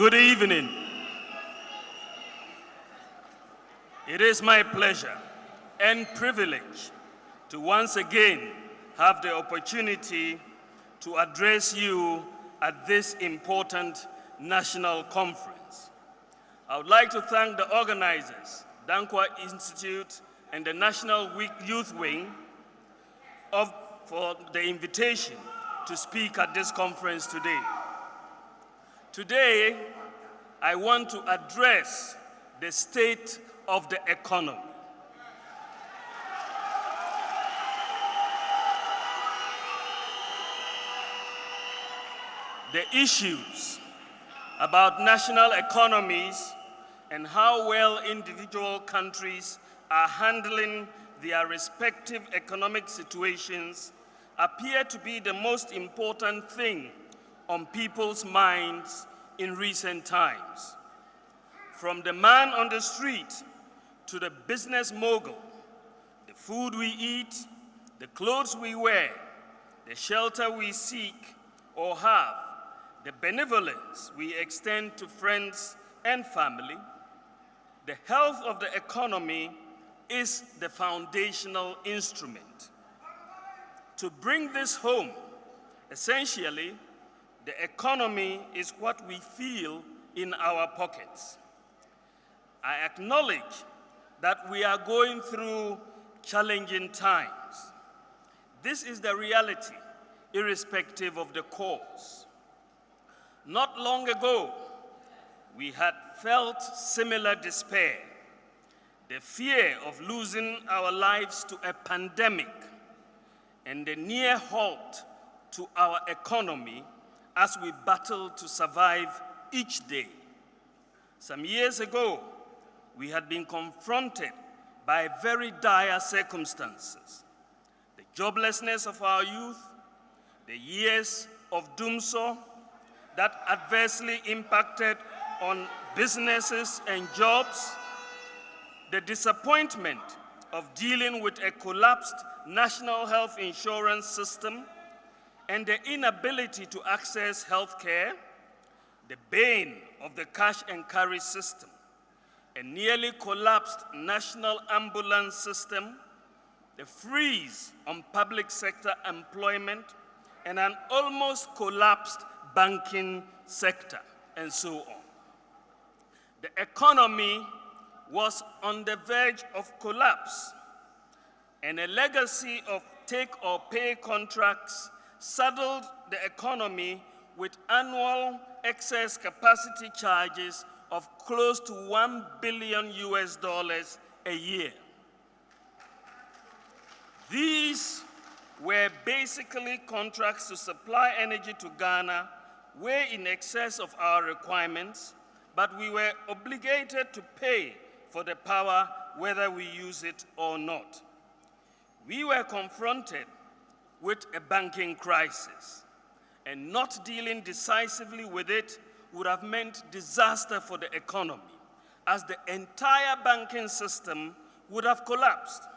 Good evening. It is my pleasure and privilege to once again have the opportunity to address you at this important national conference. I would like to thank the organizers, Dankwa Institute and the National Youth Wing, for the invitation to speak at this conference today. Today, I want to address the state of the economy. The issues about national economies and how well individual countries are handling their respective economic situations appear to be the most important thing on people's minds in recent times. From the man on the street to the business mogul, the food we eat, the clothes we wear, the shelter we seek or have, the benevolence we extend to friends and family, the health of the economy is the foundational instrument. To bring this home, essentially, the economy is what we feel in our pockets. I acknowledge that we are going through challenging times. This is the reality, irrespective of the cause. Not long ago, we had felt similar despair, the fear of losing our lives to a pandemic, and the near halt to our economy as we battle to survive each day. Some years ago, we had been confronted by very dire circumstances. The joblessness of our youth, the years of doomsday that adversely impacted on businesses and jobs, the disappointment of dealing with a collapsed national health insurance system, and the inability to access health care, the bane of the cash and carry system, a nearly collapsed national ambulance system, the freeze on public sector employment, and an almost collapsed banking sector, and so on. The economy was on the verge of collapse, and a legacy of take-or-pay contracts saddled the economy with annual excess capacity charges of close to $1 billion a year. These were basically contracts to supply energy to Ghana way in excess of our requirements, but we were obligated to pay for the power whether we use it or not. We were confronted with a banking crisis, and not dealing decisively with it would have meant disaster for the economy, as the entire banking system would have collapsed.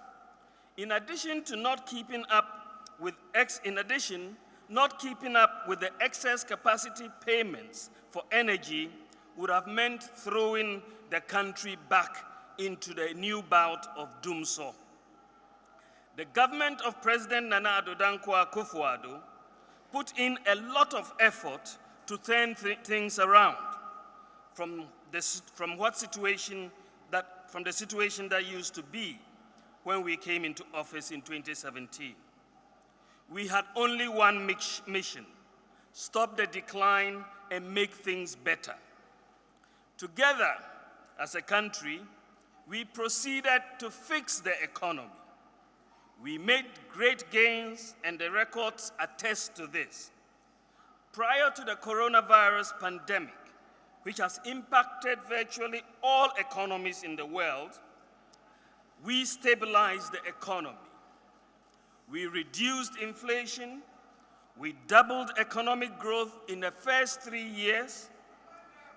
In addition to not keeping up with the excess capacity payments for energy would have meant throwing the country back into the new bout of doomsday. The government of President Nana Addo Dankwa Akufo-Addo put in a lot of effort to turn things around from the situation that used to be when we came into office in 2017. We had only one mission: stop the decline and make things better. Together, as a country, we proceeded to fix the economy. We made great gains, and the records attest to this. Prior to the coronavirus pandemic, which has impacted virtually all economies in the world, we stabilized the economy. We reduced inflation. We doubled economic growth in the first 3 years.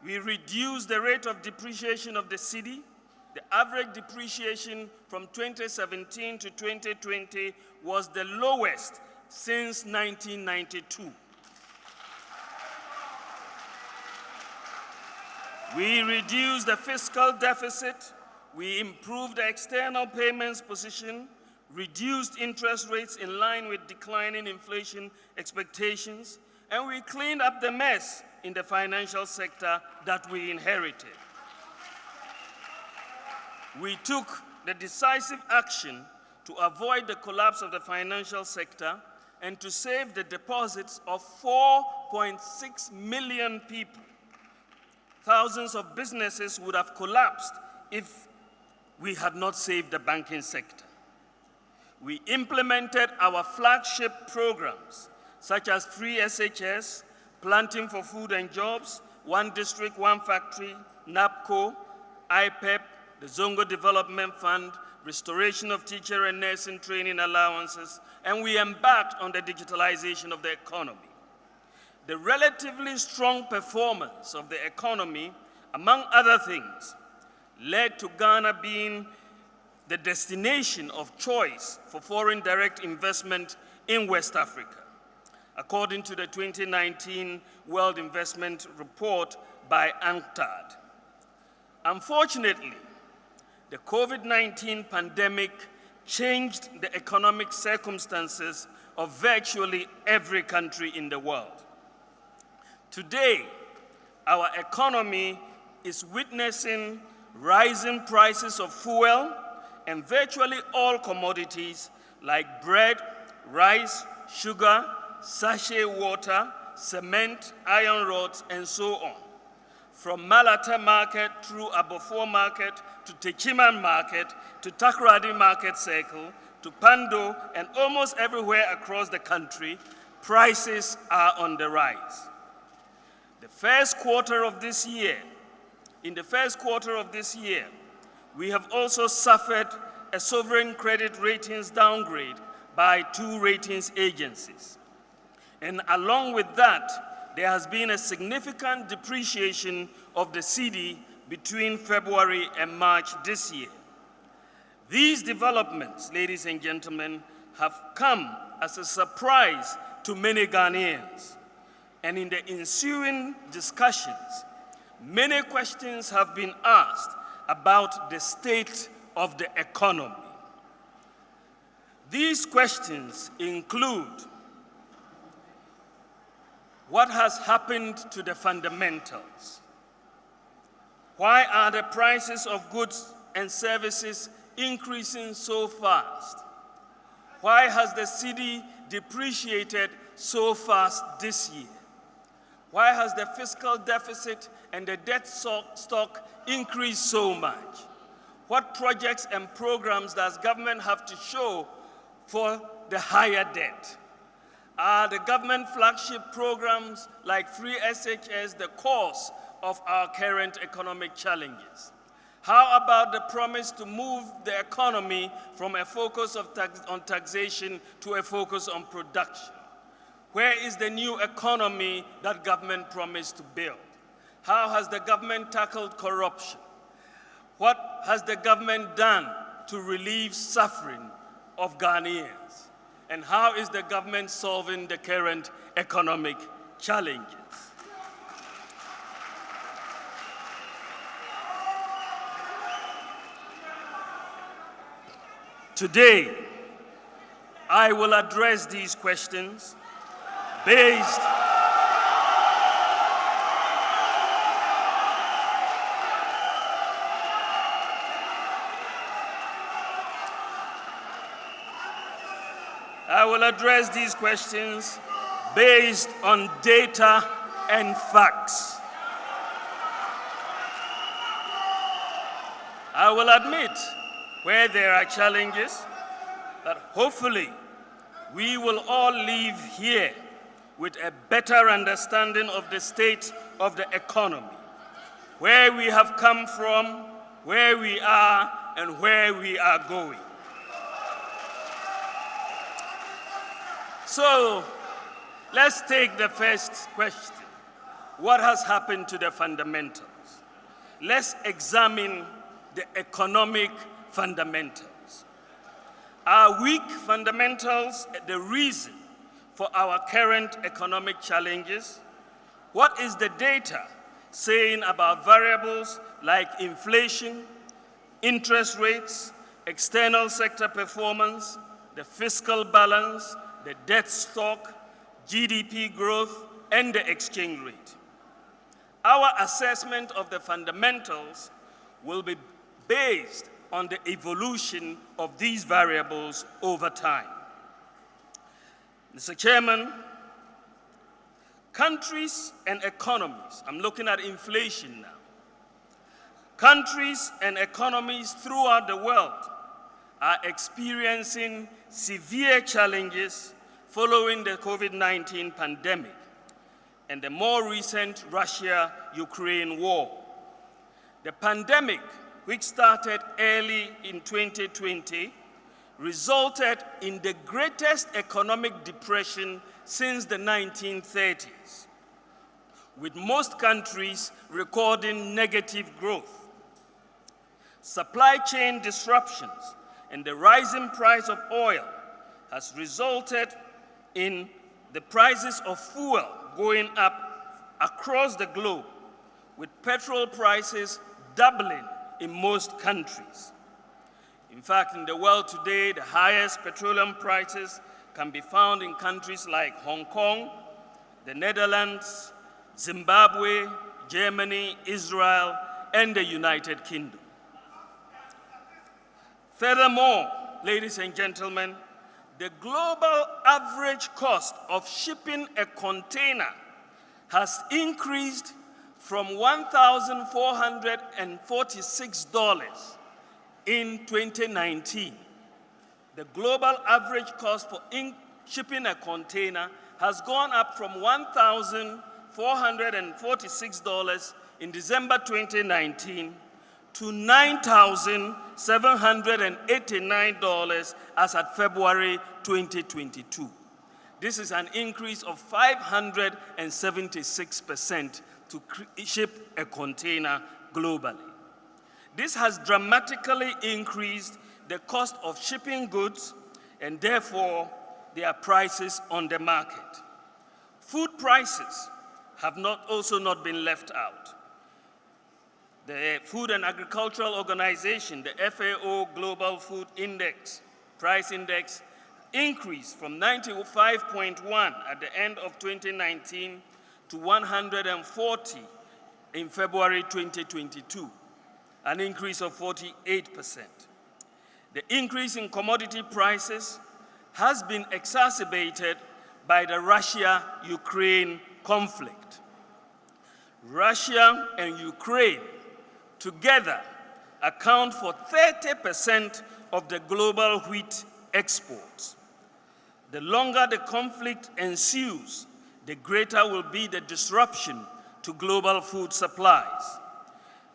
We reduced the rate of depreciation of the cedi. The average depreciation from 2017 to 2020 was the lowest since 1992. We reduced the fiscal deficit, we improved the external payments position, reduced interest rates in line with declining inflation expectations, and we cleaned up the mess in the financial sector that we inherited. We took the decisive action to avoid the collapse of the financial sector and to save the deposits of 4.6 million people. Thousands of businesses would have collapsed if we had not saved the banking sector. We implemented our flagship programs, such as free SHS, Planting for Food and Jobs, One District, One Factory, NAPCO, IPEP, the Zongo Development Fund, restoration of teacher and nursing training allowances, and we embarked on the digitalization of the economy. The relatively strong performance of the economy, among other things, led to Ghana being the destination of choice for foreign direct investment in West Africa, according to the 2019 World Investment Report by UNCTAD. Unfortunately, the COVID-19 pandemic changed the economic circumstances of virtually every country in the world. Today, our economy is witnessing rising prices of fuel and virtually all commodities like bread, rice, sugar, sachet water, cement, iron rods, and so on. From Malata Market through Abofor Market to Techiman Market to Takoradi Market Circle to Pando and almost everywhere across the country, prices are on the rise. In the first quarter of this year, we have also suffered a sovereign credit ratings downgrade by 2 ratings agencies. And along with that, there has been a significant depreciation of the cedi between February and March this year. These developments, ladies and gentlemen, have come as a surprise to many Ghanaians. And in the ensuing discussions, many questions have been asked about the state of the economy. These questions include: what has happened to the fundamentals? Why are the prices of goods and services increasing so fast? Why has the cedi depreciated so fast this year? Why has the fiscal deficit and the debt stock increased so much? What projects and programs does government have to show for the higher debt? Are the government flagship programs like free SHS the cause of our current economic challenges? How about the promise to move the economy from a focus on taxation to a focus on production? Where is the new economy that government promised to build? How has the government tackled corruption? What has the government done to relieve suffering of Ghanaians? And how is the government solving the current economic challenges? Today, I will address these questions based on data and facts. I will admit where there are challenges, but hopefully we will all leave here with a better understanding of the state of the economy, where we have come from, where we are, and where we are going. So, let's take the first question. What has happened to the fundamentals? Let's examine the economic fundamentals. Are weak fundamentals the reason for our current economic challenges? What is the data saying about variables like inflation, interest rates, external sector performance, the fiscal balance, the debt stock, GDP growth, and the exchange rate. Our assessment of the fundamentals will be based on the evolution of these variables over time. Mr. Chairman, countries and economies, I'm looking at inflation now. Countries and economies throughout the world are experiencing severe challenges following the COVID-19 pandemic and the more recent Russia-Ukraine war. The pandemic, which started early in 2020, resulted in the greatest economic depression since the 1930s, with most countries recording negative growth. Supply chain disruptions and the rising price of oil has resulted in the prices of fuel going up across the globe, with petrol prices doubling in most countries. In fact, in the world today, the highest petroleum prices can be found in countries like Hong Kong, the Netherlands, Zimbabwe, Germany, Israel, and the United Kingdom. Furthermore, ladies and gentlemen, the global average cost of shipping a container has increased from $1,446 in 2019. The global average cost for shipping a container has gone up from $1,446 in December 2019 to $9,789 as at February 2022. This is an increase of 576% to ship a container globally. This has dramatically increased the cost of shipping goods and therefore their prices on the market. Food prices have also not been left out. The Food and Agricultural Organization, the FAO Global Food Index, Price Index, increased from 95.1 at the end of 2019 to 140 in February 2022, an increase of 48%. The increase in commodity prices has been exacerbated by the Russia-Ukraine conflict. Russia and Ukraine together account for 30% of the global wheat exports. The longer the conflict ensues, the greater will be the disruption to global food supplies.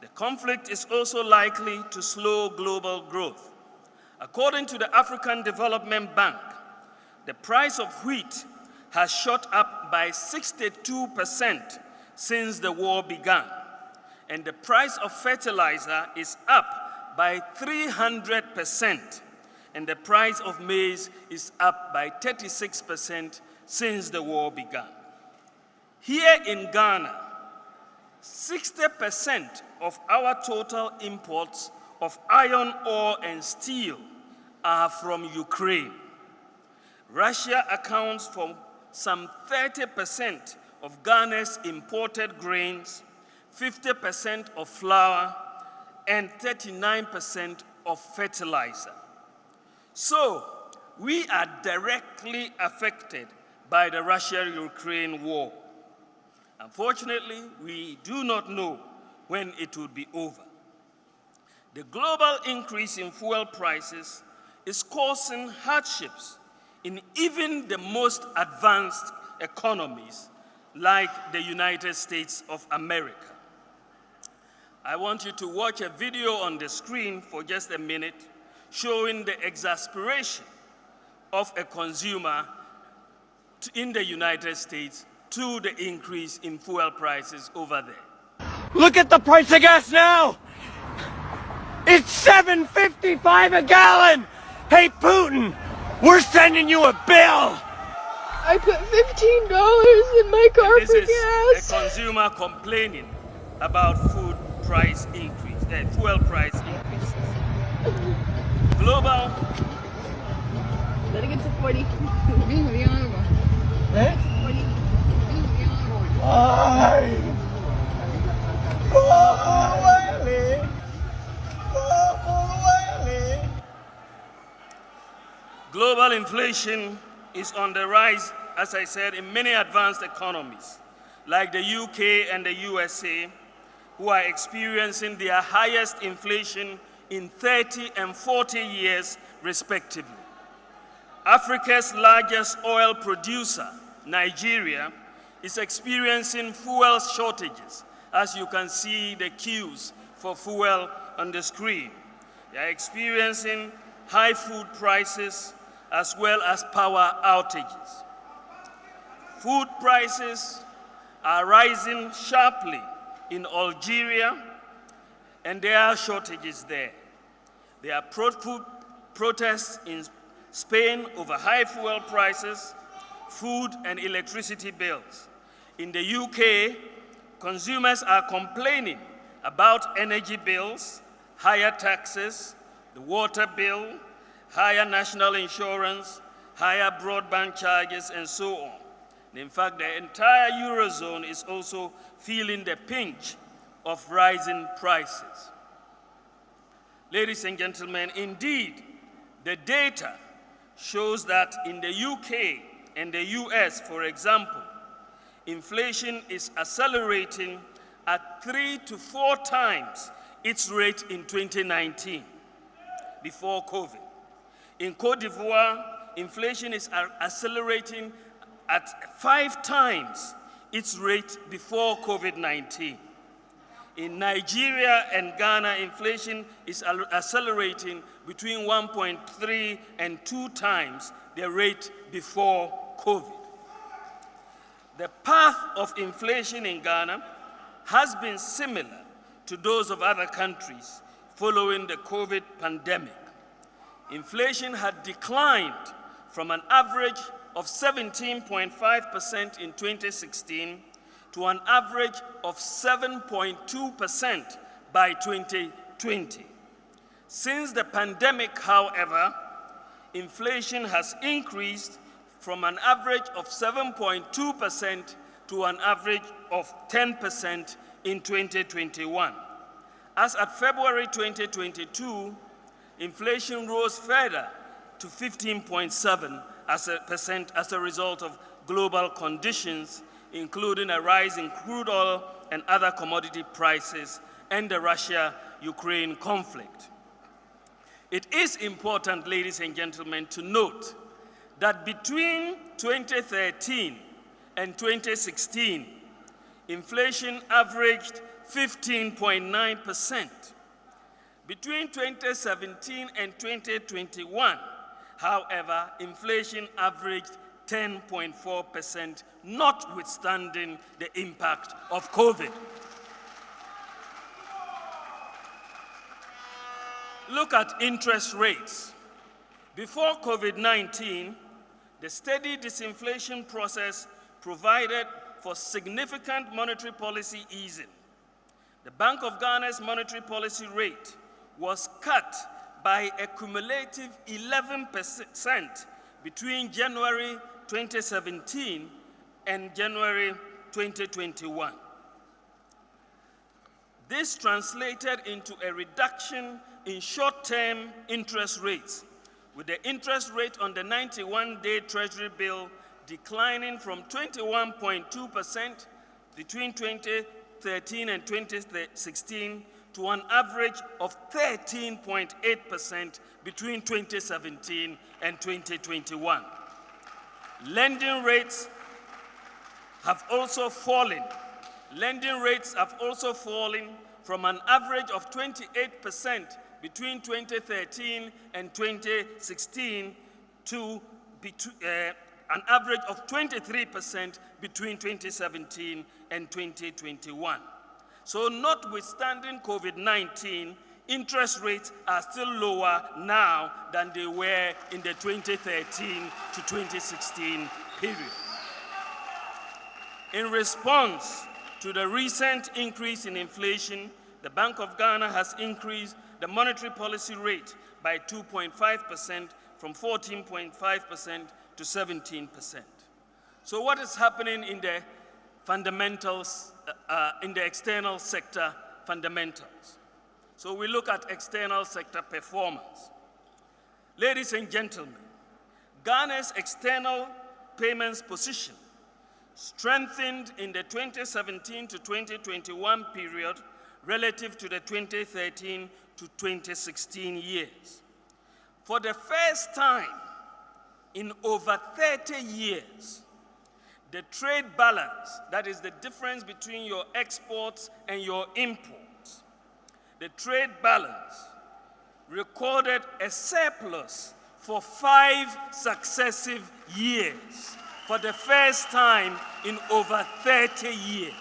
The conflict is also likely to slow global growth. According to the African Development Bank, the price of wheat has shot up by 62% since the war began, and the price of fertilizer is up by 300%, and the price of maize is up by 36% since the war began. Here in Ghana, 60% of our total imports of iron ore and steel are from Ukraine. Russia accounts for some 30% of Ghana's imported grains, 50% of flour, and 39% of fertilizer. So, we are directly affected by the Russia-Ukraine war. Unfortunately, we do not know when it will be over. The global increase in fuel prices is causing hardships in even the most advanced economies, like the United States of America. I want you to watch a video on the screen for just a minute showing the exasperation of a consumer in the United States to the increase in fuel prices over there. Look at the price of gas now! It's $7.55 a gallon! Hey Putin, we're sending you a bill! I put $15 in my car for gas. This is a consumer complaining about fuel price increases. Global. Let it get to 40. Eh? Ay! Global inflation is on the rise, as I said, in many advanced economies, like the UK and the USA, who are experiencing their highest inflation in 30 and 40 years, respectively. Africa's largest oil producer, Nigeria, is experiencing fuel shortages, as you can see the queues for fuel on the screen. They are experiencing high food prices as well as power outages. Food prices are rising sharply in Algeria, and there are shortages there. There are food protests in Spain over high fuel prices, food and electricity bills. In the UK, consumers are complaining about energy bills, higher taxes, the water bill, higher national insurance, higher broadband charges, and so on. And in fact, the entire Eurozone is also feeling the pinch of rising prices. Ladies and gentlemen, indeed, the data shows that in the UK and the US, for example, inflation is accelerating at 3 to 4 times its rate in 2019, before COVID. In Cote d'Ivoire, inflation is accelerating at 5 times its rate before COVID-19. In Nigeria and Ghana, inflation is accelerating between 1.3 and 2 times the rate before COVID. The path of inflation in Ghana has been similar to those of other countries following the COVID pandemic. Inflation had declined from an average of 17.5% in 2016 to an average of 7.2% by 2020. Since the pandemic, however, inflation has increased from an average of 7.2% to an average of 10% in 2021. As at February 2022, inflation rose further to 15.7% as a result of global conditions, including a rise in crude oil and other commodity prices and the Russia-Ukraine conflict. It is important, ladies and gentlemen, to note that between 2013 and 2016, inflation averaged 15.9%. Between 2017 and 2021, however, inflation averaged 10.4%, notwithstanding the impact of COVID. Look at interest rates. Before COVID-19, the steady disinflation process provided for significant monetary policy easing. The Bank of Ghana's monetary policy rate was cut by a cumulative 11% between January 2017 and January 2021. This translated into a reduction in short-term interest rates, with the interest rate on the 91-day Treasury bill declining from 21.2% between 2013 and 2016 to an average of 13.8% between 2017 and 2021. Lending rates have also fallen. Lending rates have also fallen from an average of 28% between 2013 and 2016 to an average of 23% between 2017 and 2021. So notwithstanding COVID-19, interest rates are still lower now than they were in the 2013 to 2016 period. In response to the recent increase in inflation, the Bank of Ghana has increased the monetary policy rate by 2.5% from 14.5% to 17%. So what is happening in the fundamentals, in the external sector fundamentals? So we look at external sector performance. Ladies and gentlemen, Ghana's external payments position strengthened in the 2017 to 2021 period relative to the 2013 to 2016 years. For the first time in over 30 years, the trade balance, that is the difference between your exports and your imports, the trade balance recorded a surplus for 5 successive years, for the first time in over 30 years.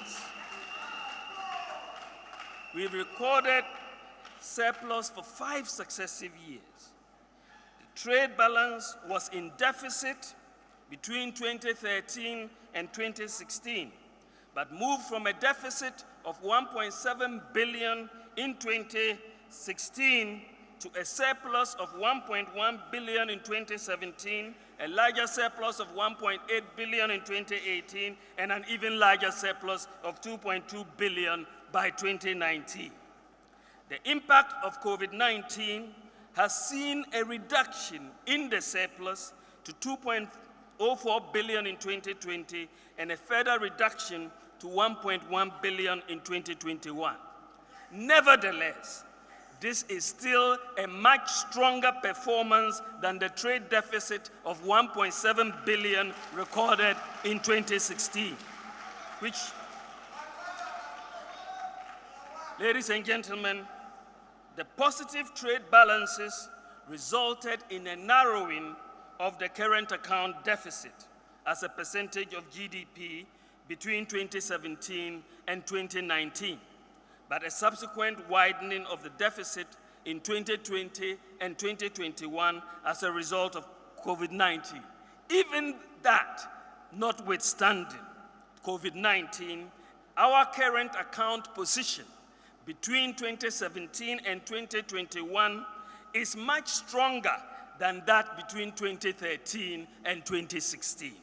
We recorded surplus for 5 successive years. The trade balance was in deficit between 2013 and 2016, but moved from a deficit of 1.7 billion in 2016 to a surplus of 1.1 billion in 2017, a larger surplus of 1.8 billion in 2018, and an even larger surplus of 2.2 billion by 2019. The impact of COVID-19 has seen a reduction in the surplus to 2.04 billion in 2020 and a further reduction to 1.1 billion in 2021. Nevertheless, this is still a much stronger performance than the trade deficit of 1.7 billion recorded in 2016, which, ladies and gentlemen, the positive trade balances resulted in a narrowing of the current account deficit as a percentage of GDP between 2017 and 2019, but a subsequent widening of the deficit in 2020 and 2021 as a result of COVID-19. Even that, notwithstanding COVID-19, our current account position between 2017 and 2021 is much stronger than that between 2013 and 2016.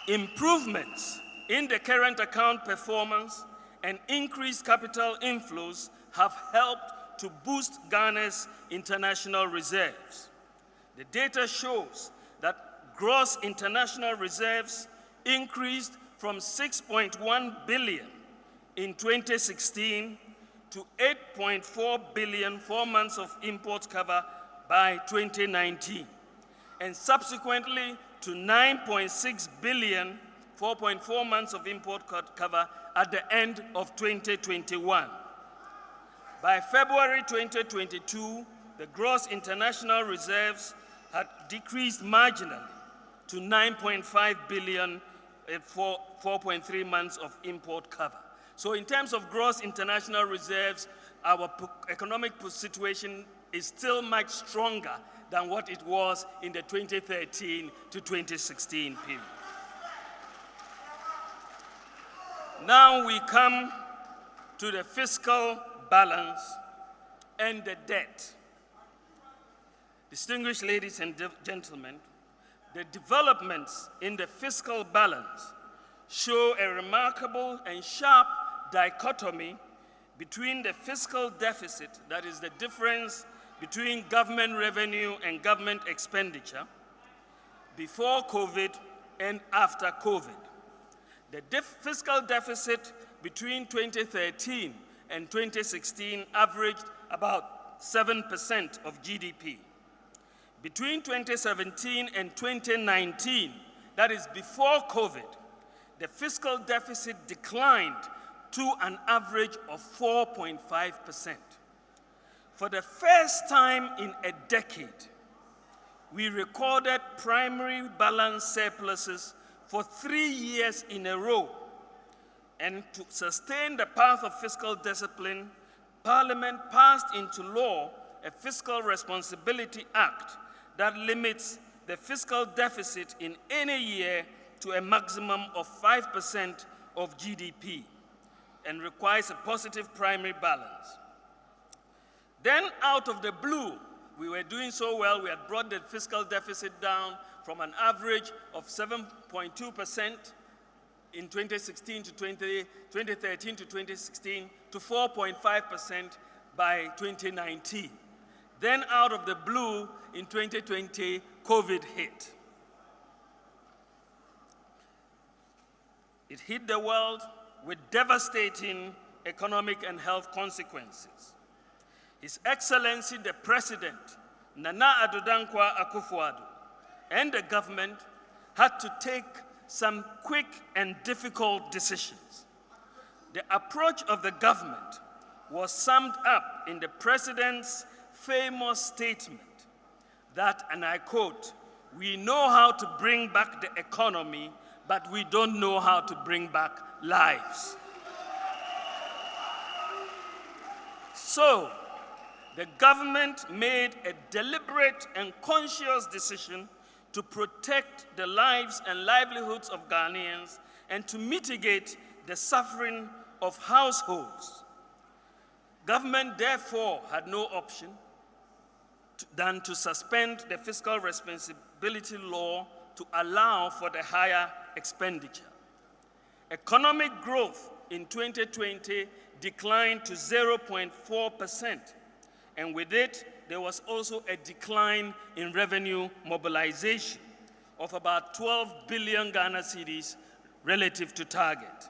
Improvements in the current account performance and increased capital inflows have helped to boost Ghana's international reserves. The data shows that gross international reserves increased from 6.1 billion in 2016 to 8.4 billion 4 months of import cover by 2019, and subsequently to 9.6 billion 4.4 months of import cover at the end of 2021. By February 2022, the gross international reserves had decreased marginally to 9.5 billion for 4.3 months of import cover. So in terms of gross international reserves, our economic situation is still much stronger than what it was in the 2013 to 2016 period. Now we come to the fiscal balance and the debt. Distinguished ladies and gentlemen, the developments in the fiscal balance show a remarkable and sharp dichotomy between the fiscal deficit, that is the difference between government revenue and government expenditure, before COVID and after COVID. The fiscal deficit between 2013 and 2016 averaged about 7% of GDP. Between 2017 and 2019, that is before COVID, the fiscal deficit declined to an average of 4.5%. For the first time in a decade, we recorded primary balance surpluses for 3 years in a row. And to sustain the path of fiscal discipline, Parliament passed into law a Fiscal Responsibility Act that limits the fiscal deficit in any year to a maximum of 5% of GDP and requires a positive primary balance. Then, out of the blue, we were doing so well, we had brought the fiscal deficit down from an average of 7.2% in 2013 to 2016 to 4.5% by 2019. Then, out of the blue, in 2020, COVID hit. It hit the world with devastating economic and health consequences. His Excellency the President, Nana Addo Dankwa Akufo-Addo, and the government had to take some quick and difficult decisions. The approach of the government was summed up in the President's famous statement that, and I quote, "We know how to bring back the economy, but we don't know how to bring back lives." So, the government made a deliberate and conscious decision to protect the lives and livelihoods of Ghanaians and to mitigate the suffering of households. Government therefore had no option than to suspend the fiscal responsibility law to allow for the higher expenditure. Economic growth in 2020 declined to 0.4%, and with it, there was also a decline in revenue mobilization of about 12 billion Ghana cedis relative to target.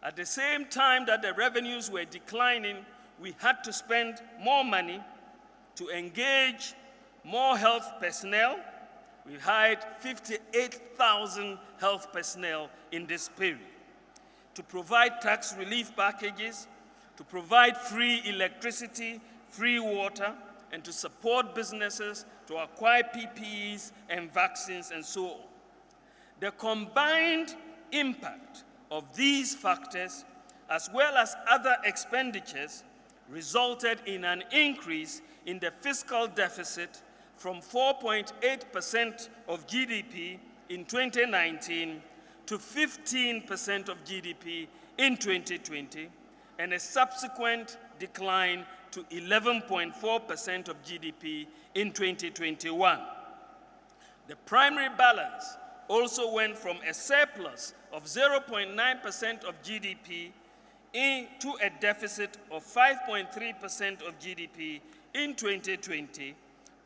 At the same time that the revenues were declining, we had to spend more money to engage more health personnel. We hired 58,000 health personnel in this period, to provide tax relief packages, to provide free electricity, free water, and to support businesses to acquire PPEs and vaccines and so on. The combined impact of these factors, as well as other expenditures, resulted in an increase in the fiscal deficit from 4.8% of GDP in 2019 to 15% of GDP in 2020, and a subsequent decline to 11.4% of GDP in 2021. The primary balance also went from a surplus of 0.9% of GDP to a deficit of 5.3% of GDP in 2020,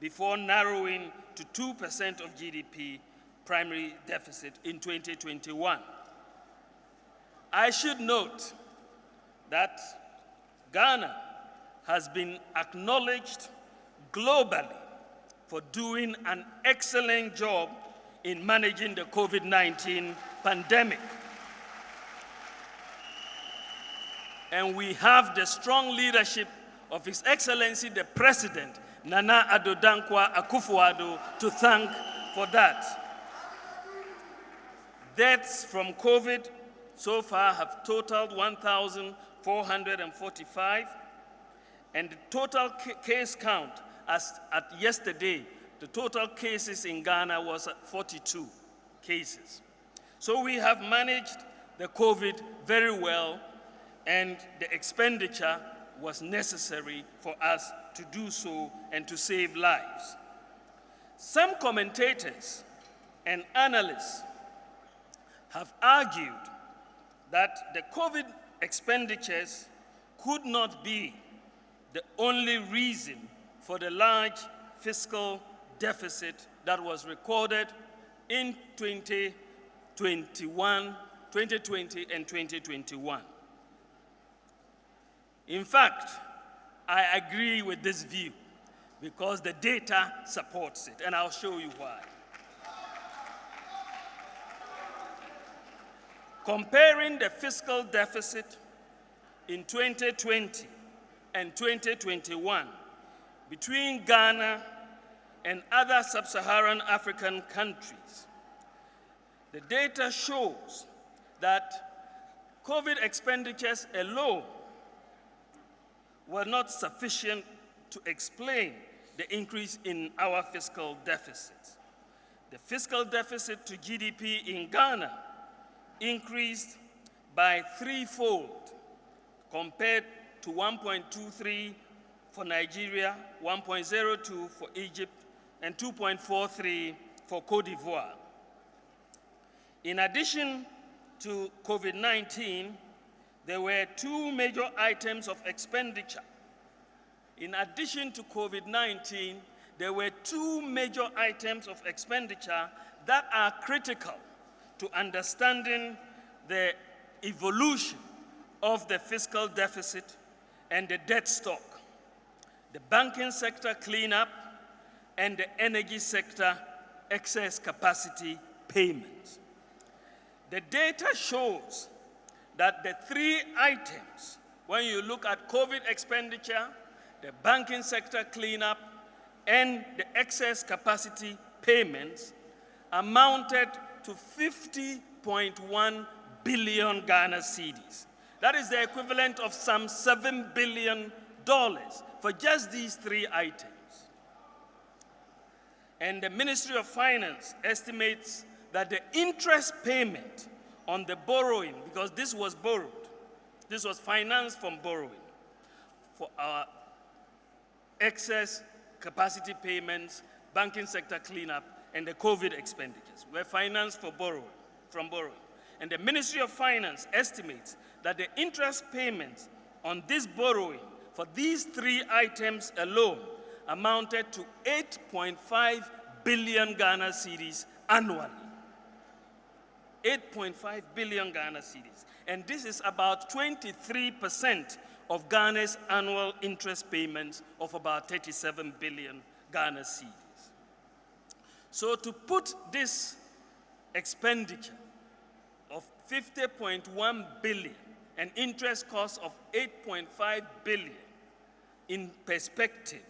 before narrowing to 2% of GDP primary deficit in 2021. I should note that Ghana has been acknowledged globally for doing an excellent job in managing the COVID-19 pandemic. And we have the strong leadership of His Excellency the President, Nana Addo Dankwa Akufo-Addo, to thank for that. Deaths from COVID so far have totaled 1,445, and the total case count, as at yesterday, the total cases in Ghana was at 42 cases. So we have managed the COVID very well, and the expenditure was necessary for us to do so and to save lives. Some commentators and analysts have argued that the COVID expenditures could not be the only reason for the large fiscal deficit that was recorded in 2020 and 2021. In fact, I agree with this view because the data supports it, and I'll show you why. Comparing the fiscal deficit in 2020 and 2021 between Ghana and other sub-Saharan African countries, the data shows that COVID expenditures alone were not sufficient to explain the increase in our fiscal deficits. The fiscal deficit to GDP in Ghana increased by threefold compared to 1.23 for Nigeria, 1.02 for Egypt, and 2.43 for Cote d'Ivoire. In addition to COVID-19, there were two major items of expenditure. In addition to COVID-19, there were two major items of expenditure that are critical to understanding the evolution of the fiscal deficit and the debt stock: the banking sector cleanup and the energy sector excess capacity payments. The data shows that the three items, when you look at COVID expenditure, the banking sector cleanup, and the excess capacity payments, amounted to 50.1 billion Ghana cedis. That is the equivalent of some $7 billion for just these three items. And the Ministry of Finance estimates that the interest payment on the borrowing, because this was borrowed, this was financed from borrowing, for our excess capacity payments, banking sector cleanup, and the COVID expenditures were financed from borrowing. And the Ministry of Finance estimates that the interest payments on this borrowing for these three items alone amounted to 8.5 billion Ghana cedis annually. 8.5 billion Ghana cedis. And this is about 23% of Ghana's annual interest payments of about 37 billion Ghana cedis. So to put this expenditure of 50.1 billion and interest costs of 8.5 billion in perspective,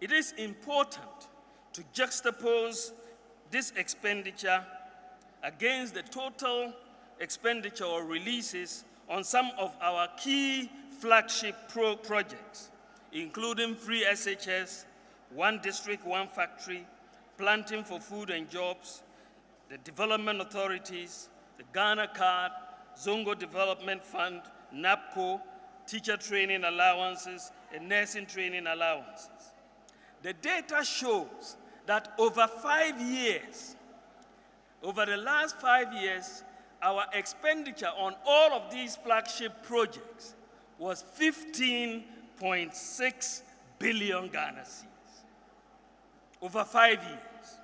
it is important to juxtapose this expenditure against the total expenditure or releases on some of our key flagship projects, including free SHS, One District, One Factory, Planting for Food and Jobs, the development authorities, the Ghana Card, Zongo Development Fund, NAPCO, teacher training allowances, and nursing training allowances. The data shows that over 5 years, over the last 5 years, our expenditure on all of these flagship projects was 15.6 billion Ghana cedis. Over 5 years.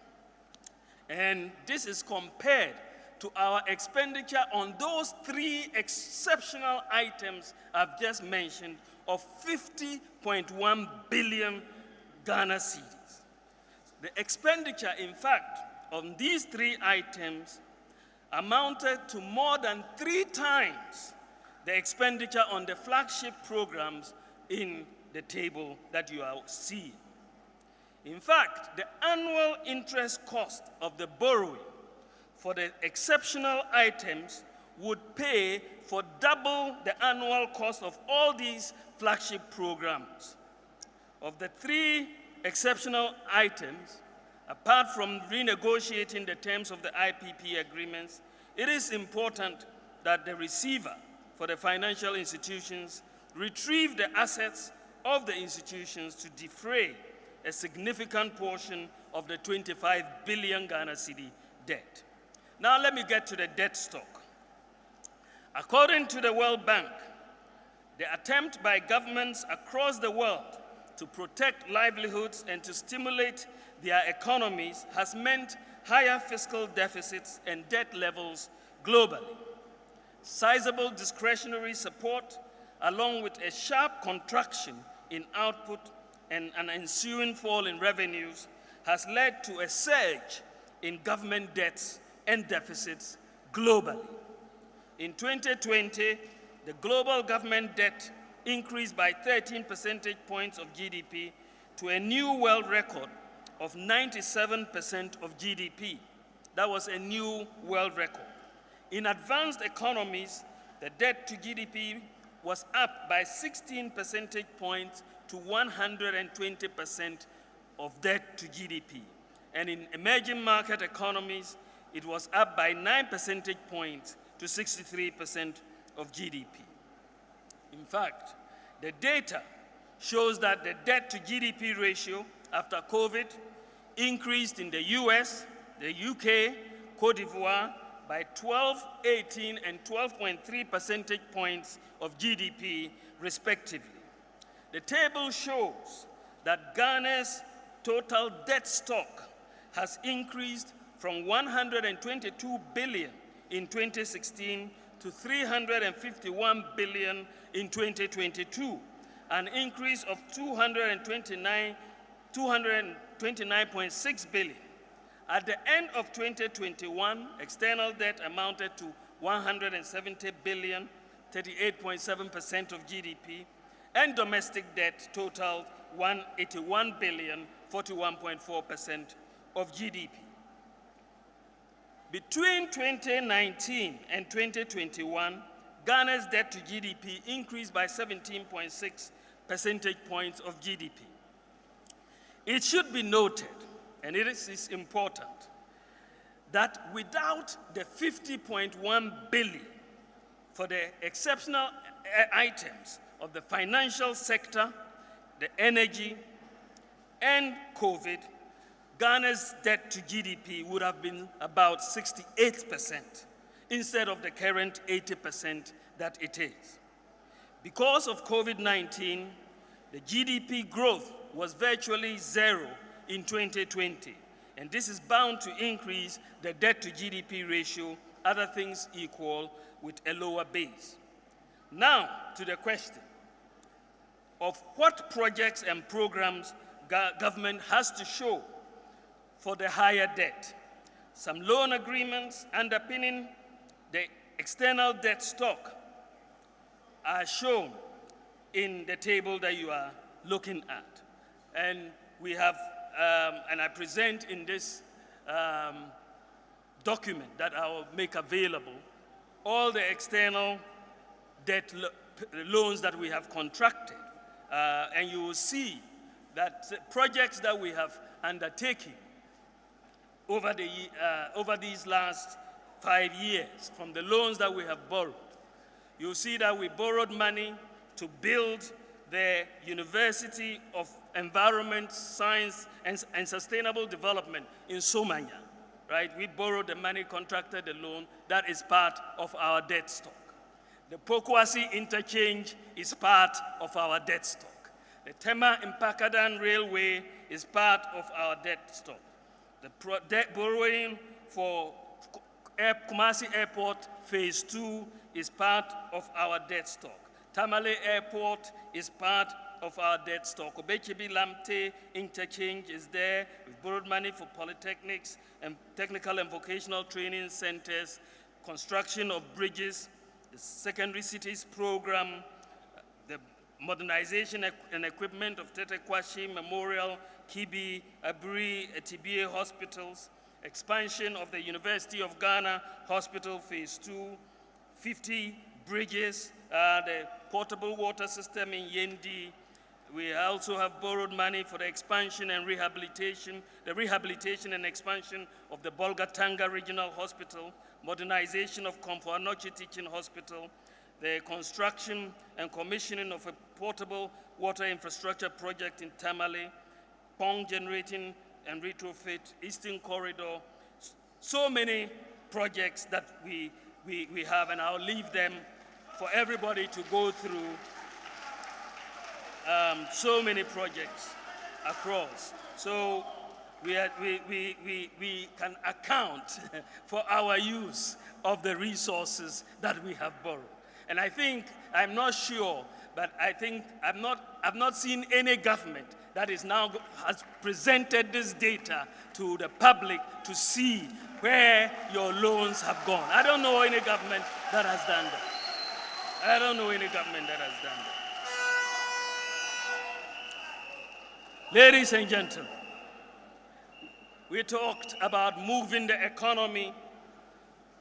And this is compared to our expenditure on those three exceptional items I've just mentioned of 50.1 billion Ghana cedis. The expenditure, in fact, on these three items amounted to more than 3 times the expenditure on the flagship programs in the table that you are seeing. In fact, the annual interest cost of the borrowing for the exceptional items would pay for double the annual cost of all these flagship programs. Of the 3 exceptional items, apart from renegotiating the terms of the IPP agreements, it is important that the receiver for the financial institutions retrieve the assets of the institutions to defray a significant portion of the 25 billion Ghana cedi debt. Now let me get to the debt stock. According to the World Bank, the attempt by governments across the world to protect livelihoods and to stimulate their economies has meant higher fiscal deficits and debt levels globally. Sizable discretionary support, along with a sharp contraction in output and an ensuing fall in revenues, has led to a surge in government debts and deficits globally. In 2020, the global government debt increased by 13 percentage points of GDP to a new world record of 97% of GDP. That was a new world record. In advanced economies, the debt to GDP was up by 16 percentage points to 120% of debt to GDP. and in emerging market economies, it was up by 9 percentage points to 63% of GDP. In fact, the data shows that the debt to GDP ratio after COVID increased in the US, the UK, Cote d'Ivoire by 12, 18, and 12.3 percentage points of GDP, respectively. The table shows that Ghana's total debt stock has increased from 122 billion in 2016 to 351 billion in 2022, an increase of 229.6 billion. At the end of 2021, external debt amounted to 170 billion, 38.7% of GDP, and domestic debt totaled 181 billion, 41.4% of GDP. Between 2019 and 2021, Ghana's debt to GDP increased by 17.6 percentage points of GDP. It should be noted, and it is important, that without the 50.1 billion for the exceptional items of the financial sector, the energy, and COVID, Ghana's debt to GDP would have been about 68% instead of the current 80% that it is. Because of COVID-19, the GDP growth was virtually zero in 2020, and this is bound to increase the debt to GDP ratio, other things equal, with a lower base. Now to the question of what projects and programs government has to show for the higher debt. Some loan agreements underpinning the external debt stock are shown in the table that you are looking at. And we have, and I present in this document that I will make available, all the external debt loans that we have contracted. And you will see that projects that we have undertaken over these last 5 years, from the loans that we have borrowed. You'll see that we borrowed money to build the University of Environment, Science, and Sustainable Development in Somanya, right? We borrowed the money, contracted the loan. That is part of our debt stock. The Pokwasi interchange is part of our debt stock. The Tema Impakadan Railway is part of our debt stock. The debt borrowing for Kumasi Airport Phase 2 is part of our debt stock. Tamale Airport is part of our debt stock. Obechebi Lamte Interchange is there. We've borrowed money for polytechnics and technical and vocational training centers, construction of bridges, the secondary cities program, the modernization and equipment of Tetekwashi Memorial, Kibi, Aburi, Etibie hospitals, expansion of the University of Ghana Hospital Phase 2, 50 bridges, the portable water system in Yendi. We also have borrowed money for the expansion and rehabilitation, and expansion of the Bolgatanga Regional Hospital, modernization of Komfo-Anokye Teaching Hospital, the construction and commissioning of a portable water infrastructure project in Tamale, Pong generating and retrofit, Eastern Corridor, so many projects that we have, and I'll leave them for everybody to go through. So many projects across. So we can account for our use of the resources that we have borrowed. And I think, I'm not sure, but I think I've not seen any government that has presented this data to the public to see where your loans have gone. I don't know any government that has done that. I don't know any government that has done that. Ladies and gentlemen, we talked about moving the economy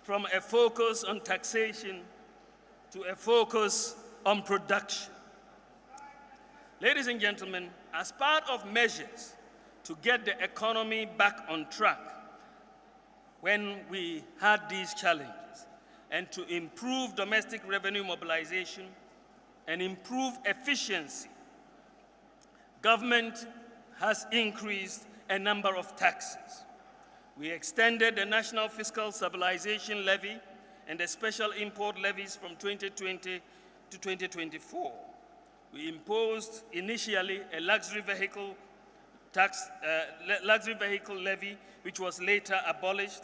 from a focus on taxation to a focus on production. Ladies and gentlemen, as part of measures to get the economy back on track when we had these challenges, and to improve domestic revenue mobilization and improve efficiency. Government has increased a number of taxes. We extended the National Fiscal Stabilization Levy and the special import levies from 2020 to 2024. We imposed initially a luxury vehicle levy, which was later abolished.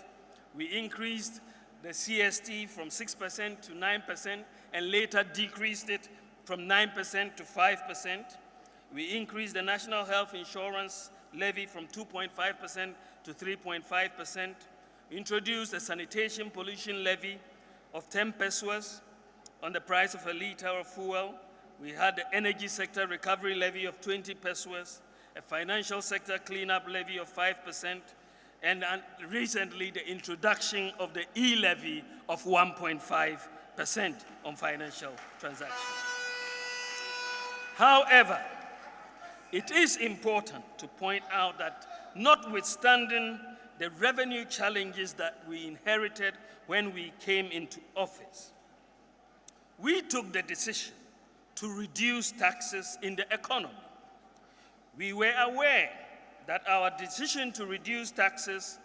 We increased the CST from 6% to 9% and later decreased it from 9% to 5%. We increased the National Health Insurance levy from 2.5% to 3.5%. We introduced a sanitation pollution levy of 10 pesos on the price of a liter of fuel. We had the energy sector recovery levy of 20 pesos, a financial sector cleanup levy of 5%, and recently the introduction of the e-levy of 1.5% on financial transactions. However, it is important to point out that notwithstanding the revenue challenges that we inherited when we came into office, we took the decision to reduce taxes in the economy. We were aware that our decision to reduce taxes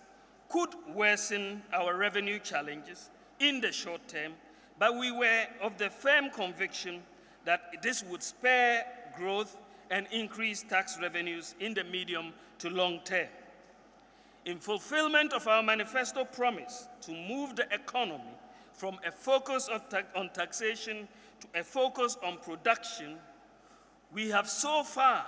could worsen our revenue challenges in the short term, but we were of the firm conviction that this would spur growth and increase tax revenues in the medium to long term. In fulfillment of our manifesto promise to move the economy from a focus on taxation to a focus on production, we have so far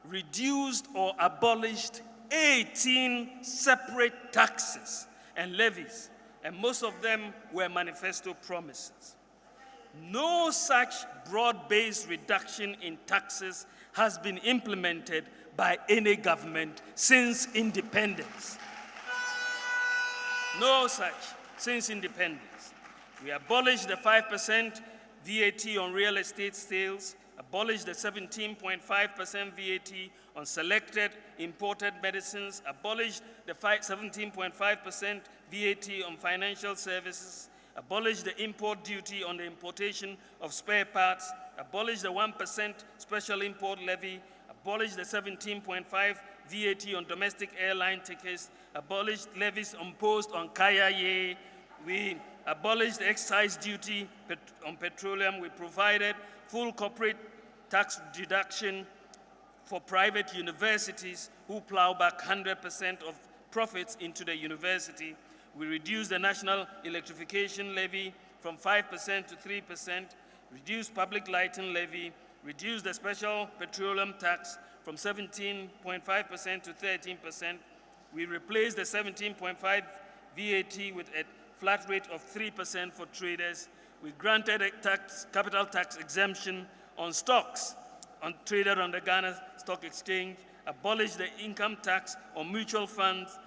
reduced or abolished 18 separate taxes and levies, and most of them were manifesto promises. No such broad-based reduction in taxes has been implemented by any government since independence. No such since independence. We abolished the 5% VAT on real estate sales, abolished the 17.5% VAT on selected imported medicines, abolished the 17.5% VAT on financial services, abolished the import duty on the importation of spare parts, abolished the 1% special import levy, abolished the 17.5% VAT on domestic airline tickets, abolished levies imposed on Kaya. We abolished the excise duty on petroleum. We provided full corporate tax deduction for private universities who plow back 100% of profits into the university. We reduced the national electrification levy from 5% to 3%, reduced public lighting levy, reduced the special petroleum tax from 17.5% to 13%. We replaced the 17.5 VAT with a flat rate of 3% for traders. We granted a capital tax exemption on stocks traded on the Ghana Stock Exchange, abolished the income tax on mutual funds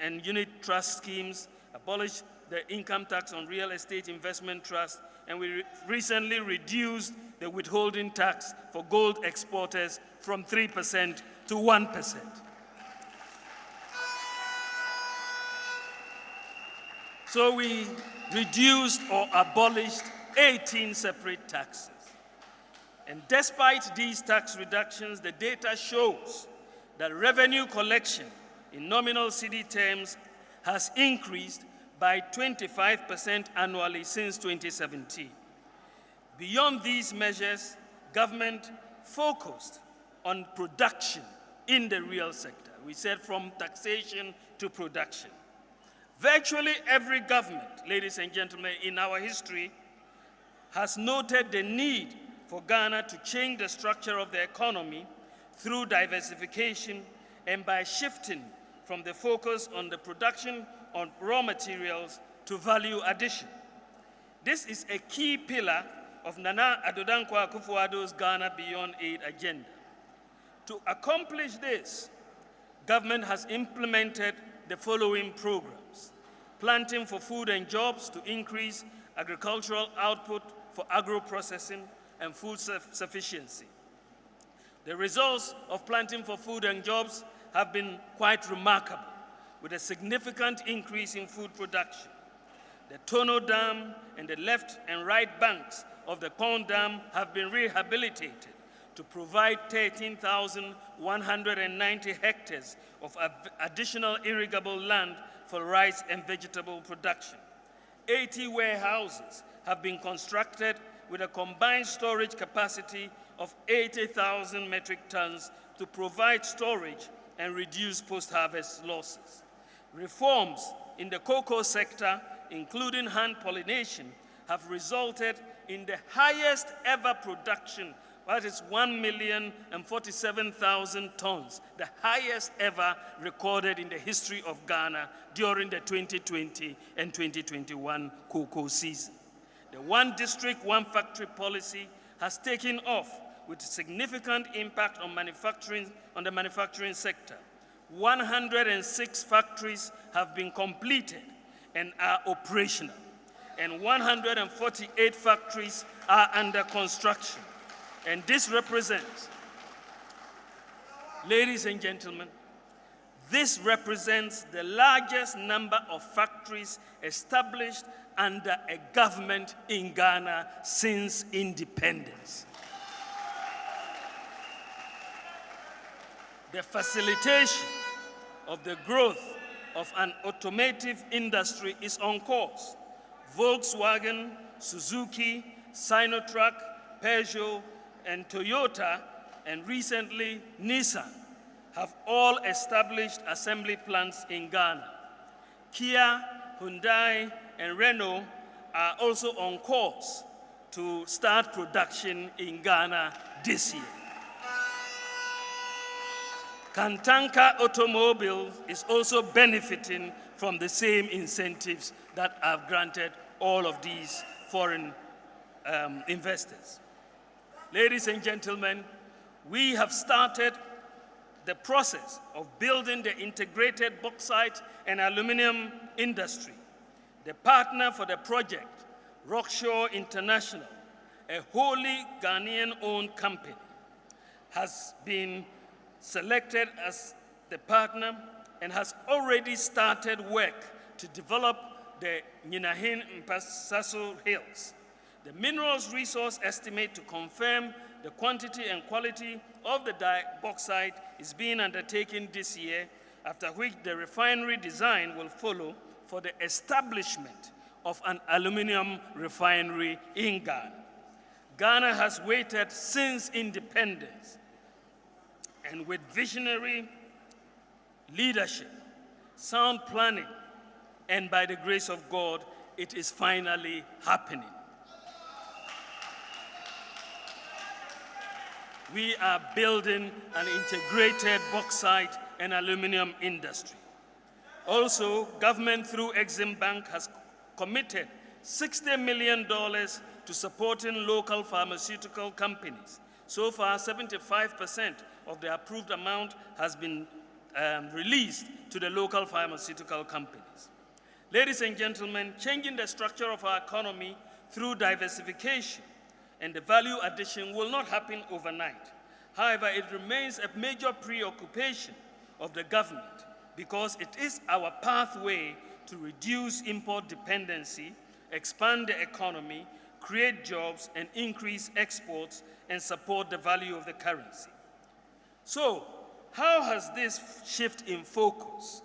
and unit trust schemes, abolished the income tax on real estate investment trust, and we recently reduced the withholding tax for gold exporters from 3% to 1%. So we reduced or abolished 18 separate taxes. And despite these tax reductions, the data shows that revenue collection in nominal cedi terms has increased by 25% annually since 2017. Beyond these measures, government focused on production in the real sector. We said from taxation to production. Virtually every government, ladies and gentlemen, in our history has noted the need for Ghana to change the structure of the economy through diversification and by shifting from the focus on the production of raw materials to value addition. This is a key pillar of Nana Addo Dankwa Akufo-Addo's Ghana Beyond Aid agenda. To accomplish this, government has implemented the following programs: planting for food and jobs to increase agricultural output for agro-processing and food sufficiency. The results of planting for food and jobs have been quite remarkable, with a significant increase in food production. The Tono Dam and the left and right banks of the Pond Dam have been rehabilitated to provide 13,190 hectares of additional irrigable land for rice and vegetable production. 80 warehouses have been constructed with a combined storage capacity of 80,000 metric tons to provide storage and reduce post-harvest losses. Reforms in the cocoa sector, including hand pollination, have resulted in the highest ever production, that is 1,047,000 tons, the highest ever recorded in the history of Ghana during the 2020 and 2021 cocoa season. The one district, one factory policy has taken off with significant impact on the manufacturing sector. 106 factories have been completed and are operational, and 148 factories are under construction. And this represents, ladies and gentlemen, this represents the largest number of factories established under a government in Ghana since independence. The facilitation of the growth of an automotive industry is on course. Volkswagen, Suzuki, Sinotruk, Peugeot, and Toyota, and recently Nissan, have all established assembly plants in Ghana. Kia, Hyundai, and Renault are also on course to start production in Ghana this year. Kantanka Automobile is also benefiting from the same incentives that have granted all of these foreign investors. Ladies and gentlemen, we have started the process of building the integrated bauxite and aluminum industry. The partner for the project, Rockshore International, a wholly Ghanaian-owned company, has been selected as the partner and has already started work to develop the Nyinahin Mpasaso Hills. The minerals resource estimate to confirm the quantity and quality of the bauxite is being undertaken this year, after which the refinery design will follow for the establishment of an aluminum refinery in Ghana. Ghana has waited since independence, and with visionary leadership, sound planning, and by the grace of God, it is finally happening. We are building an integrated bauxite and aluminum industry. Also, government through Exim Bank has committed $60 million to supporting local pharmaceutical companies. So far, 75% of the approved amount has been released to the local pharmaceutical companies. Ladies and gentlemen, changing the structure of our economy through diversification and the value addition will not happen overnight. However, it remains a major preoccupation of the government because it is our pathway to reduce import dependency, expand the economy, create jobs, and increase exports and support the value of the currency. So, how has this shift in focus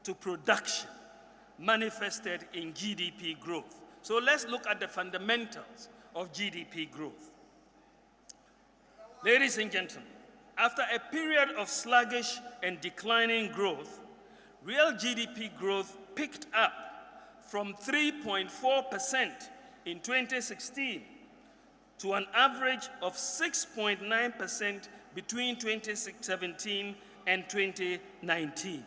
to production manifested in GDP growth? So let's look at the fundamentals of GDP growth. Ladies and gentlemen, after a period of sluggish and declining growth, real GDP growth picked up from 3.4% in 2016 to an average of 6.9% between 2017 and 2019.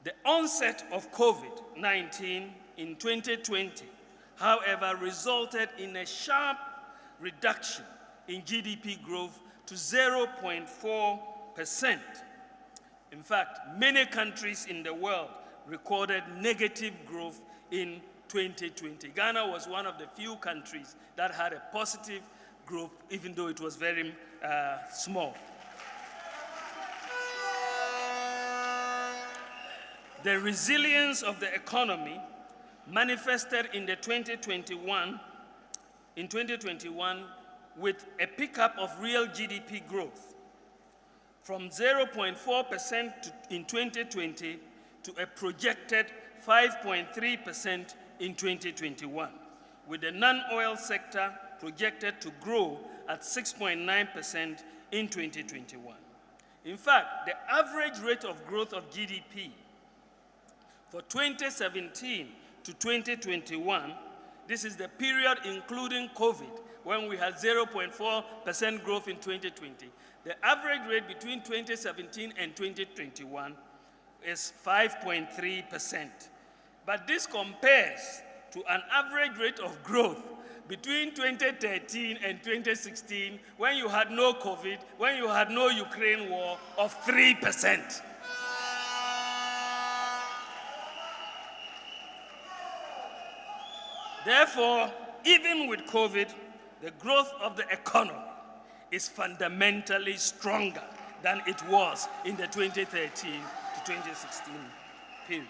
The onset of COVID-19 in 2020, however, resulted in a sharp reduction in GDP growth to 0.4%. In fact, many countries in the world recorded negative growth in 2020. Ghana was one of the few countries that had a positive growth, even though it was very small. The resilience of the economy manifested in 2021 with a pickup of real GDP growth from 0.4% in 2020 to a projected 5.3% in 2021, with the non-oil sector projected to grow at 6.9% in 2021. In fact, the average rate of growth of GDP for 2017 to 2021, this is the period including COVID, when we had 0.4% growth in 2020. The average rate between 2017 and 2021 is 5.3%. But this compares to an average rate of growth between 2013 and 2016, when you had no COVID, when you had no Ukraine war, of 3%. Therefore, even with COVID, the growth of the economy is fundamentally stronger than it was in the 2013 to 2016 period.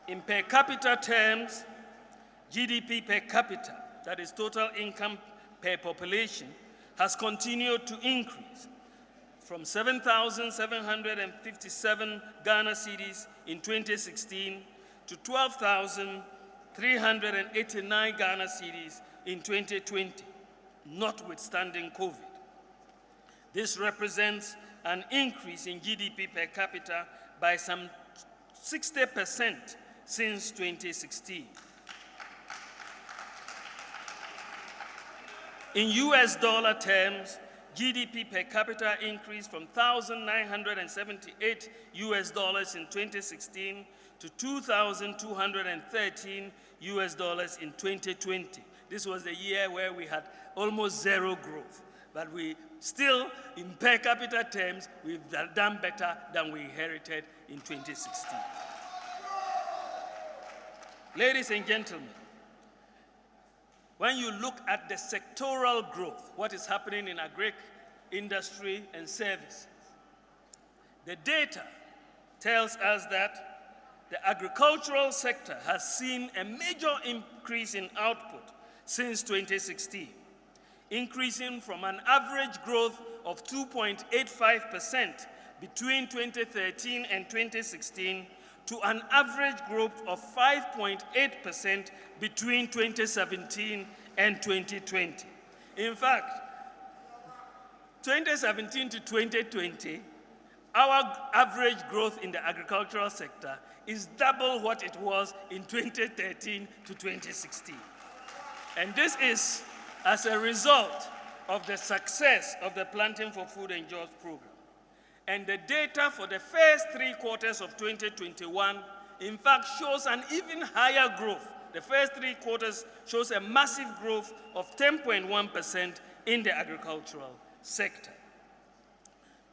In per capita terms, GDP per capita, that is total income per population, has continued to increase from 7,757 Ghana cedis in 2016 to 12,389 Ghana cedis in 2020, notwithstanding COVID. This represents an increase in GDP per capita by some 60% since 2016. In US dollar terms, GDP per capita increased from $1,978 US in 2016 to $2,213 US in 2020. This was the year where we had almost zero growth, but we still, in per capita terms, we've done better than we inherited in 2016. Ladies and gentlemen, when you look at the sectoral growth, what is happening in agri industry and services, the data tells us that the agricultural sector has seen a major increase in output since 2016, increasing from an average growth of 2.85% between 2013 and 2016 to an average growth of 5.8% between 2017 and 2020. In fact, 2017 to 2020, our average growth in the agricultural sector is double what it was in 2013 to 2016. And this is as a result of the success of the Planting for Food and Jobs program. And the data for the first 3 quarters of 2021, in fact, shows an even higher growth. The first 3 quarters shows a massive growth of 10.1% in the agricultural sector.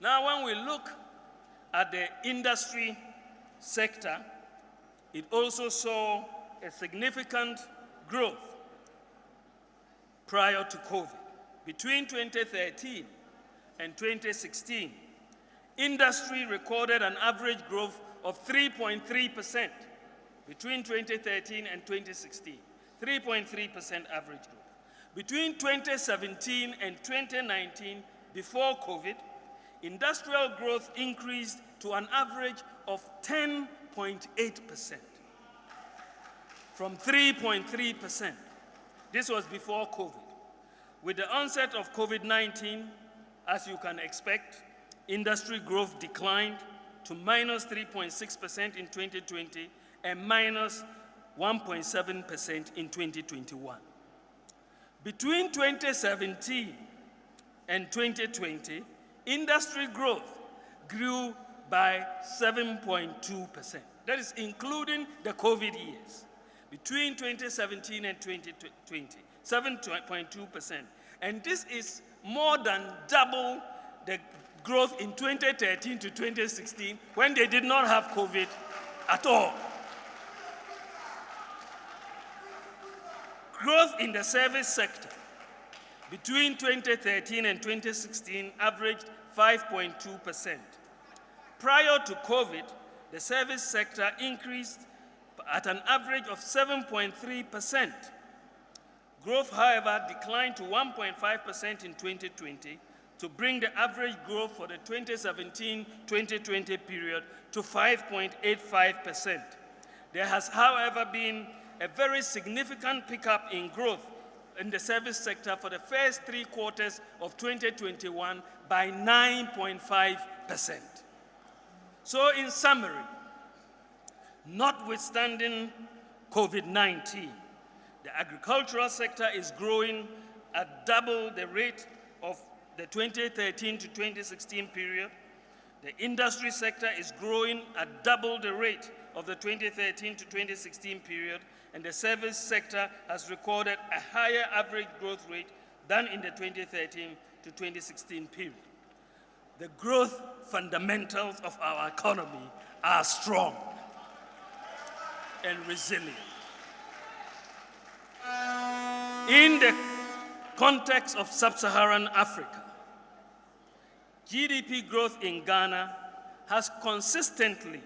Now, when we look at the industry sector, it also saw a significant growth prior to COVID. Between 2013 and 2016, industry recorded an average growth of 3.3% between 2013 and 2016, 3.3% average growth. Between 2017 and 2019, before COVID, industrial growth increased to an average of 10.8% from 3.3%. This was before COVID. With the onset of COVID-19, as you can expect, industry growth declined to minus 3.6% in 2020 and minus 1.7% in 2021. Between 2017 and 2020, industry growth grew by 7.2%. That is including the COVID years. Between 2017 and 2020, 7.2%. And this is more than double the growth in 2013 to 2016 when they did not have COVID at all. Growth in the service sector between 2013 and 2016 averaged 5.2%. Prior to COVID, the service sector increased at an average of 7.3%. Growth, however, declined to 1.5% in 2020 to bring the average growth for the 2017-2020 period to 5.85%. There has, however, been a very significant pickup in growth in the service sector for the first 3 quarters of 2021 by 9.5%. So in summary, notwithstanding COVID-19, the agricultural sector is growing at double the rate of the 2013 to 2016 period. The industry sector is growing at double the rate of the 2013 to 2016 period, and the service sector has recorded a higher average growth rate than in the 2013 to 2016 period. The growth fundamentals of our economy are strong and resilient. In the context of sub-Saharan Africa, GDP growth in Ghana has consistently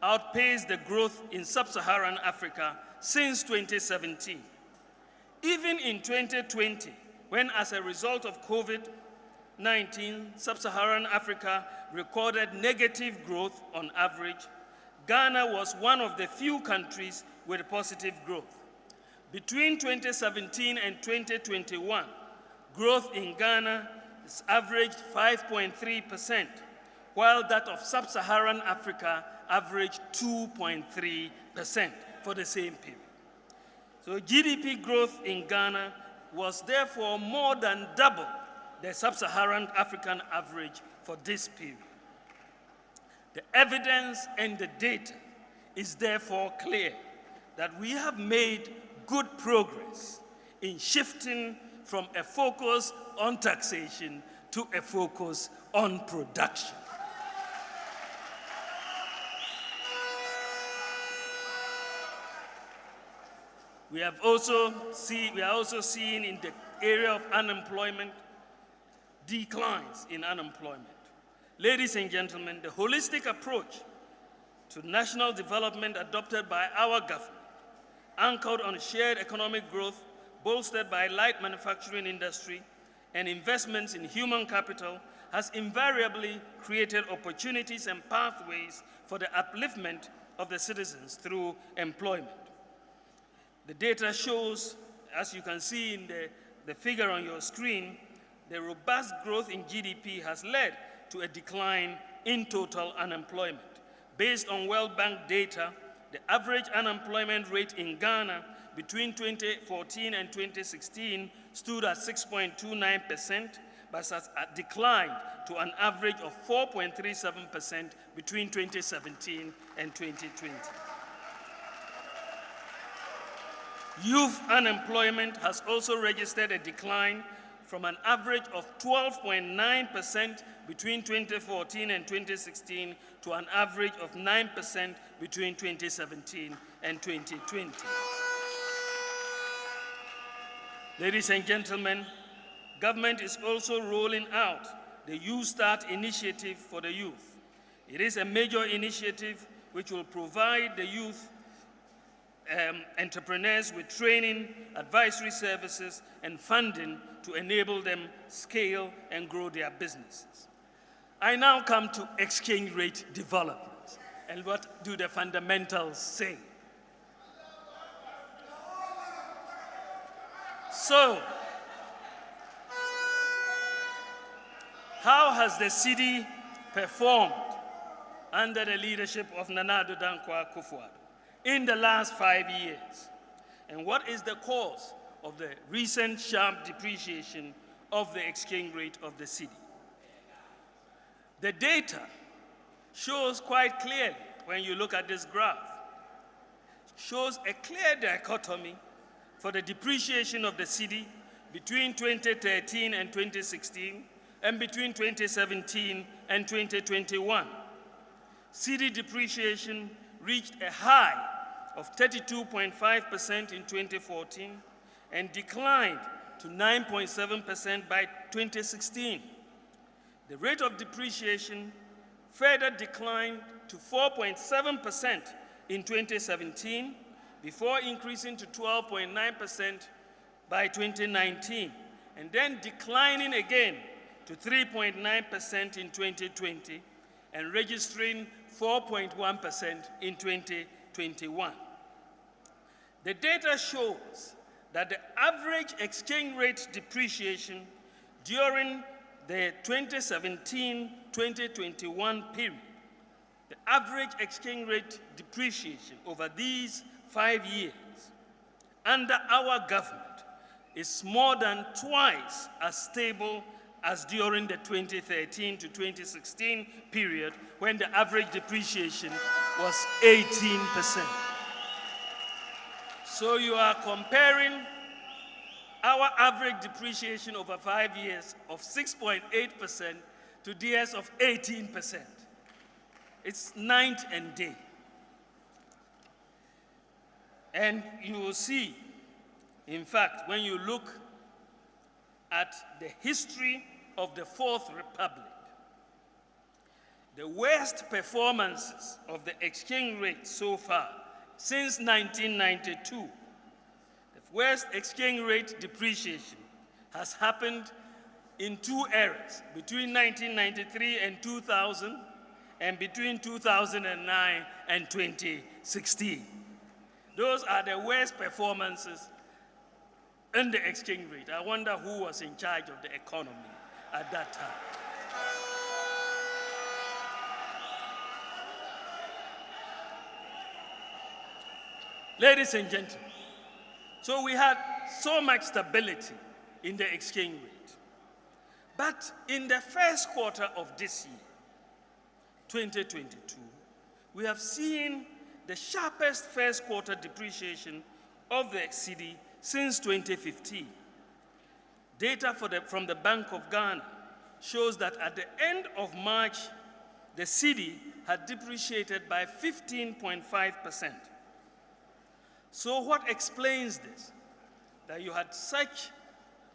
outpaced the growth in sub-Saharan Africa since 2017. Even in 2020, when as a result of COVID-19, sub-Saharan Africa recorded negative growth on average, Ghana was one of the few countries with positive growth. Between 2017 and 2021, growth in Ghana has averaged 5.3%, while that of sub-Saharan Africa averaged 2.3% for the same period. So GDP growth in Ghana was therefore more than double the sub-Saharan African average for this period. The evidence and the data is therefore clear that we have made good progress in shifting from a focus on taxation to a focus on production. We are also seeing in the area of unemployment declines in unemployment. Ladies and gentlemen, the holistic approach to national development adopted by our government, anchored on shared economic growth, bolstered by light manufacturing industry and investments in human capital, has invariably created opportunities and pathways for the upliftment of the citizens through employment. The data shows, as you can see in the figure on your screen, the robust growth in GDP has led to a decline in total unemployment. Based on World Bank data, the average unemployment rate in Ghana between 2014 and 2016 stood at 6.29%, but has declined to an average of 4.37% between 2017 and 2020. Youth unemployment has also registered a decline from an average of 12.9% between 2014 and 2016 to an average of 9% between 2017 and 2020. Ladies and gentlemen, government is also rolling out the Youth Start initiative for the youth. It is a major initiative which will provide the youth entrepreneurs with training, advisory services, and funding to enable them scale and grow their businesses. I now come to exchange rate development. And what do the fundamentals say? So, how has the cedi performed under the leadership of Nana Addo Dankwa Akufo-Addo in the last 5 years? And what is the cause of the recent sharp depreciation of the exchange rate of the cedi? The data shows quite clearly, when you look at this graph, shows a clear dichotomy for the depreciation of the cedi between 2013 and 2016 and between 2017 and 2021. Cedi depreciation reached a high of 32.5% in 2014 and declined to 9.7% by 2016. The rate of depreciation further declined to 4.7% in 2017, before increasing to 12.9% by 2019, and then declining again to 3.9% in 2020, and registering 4.1% in 2021. The data shows that the average exchange rate depreciation during the 2017-2021 period, the average exchange rate depreciation over these 5 years under our government is more than twice as stable as during the 2013 to 2016 period, when the average depreciation was 18%. So you are comparing our average depreciation over 5 years of 6.8% to theirs of 18%. It's night and day. And you will see, in fact, when you look at the history of the Fourth Republic, the worst performances of the exchange rate so far since 1992, the worst exchange rate depreciation has happened in 2 eras, between 1993 and 2000, and between 2009 and 2016. Those are the worst performances in the exchange rate. I wonder who was in charge of the economy at that time. Ladies and gentlemen, so we had so much stability in the exchange rate. But in the first quarter of this year, 2022, we have seen the sharpest first quarter depreciation of the cedi since 2015. Data from the Bank of Ghana shows that at the end of March, the cedi had depreciated by 15.5%. So what explains this? That you had such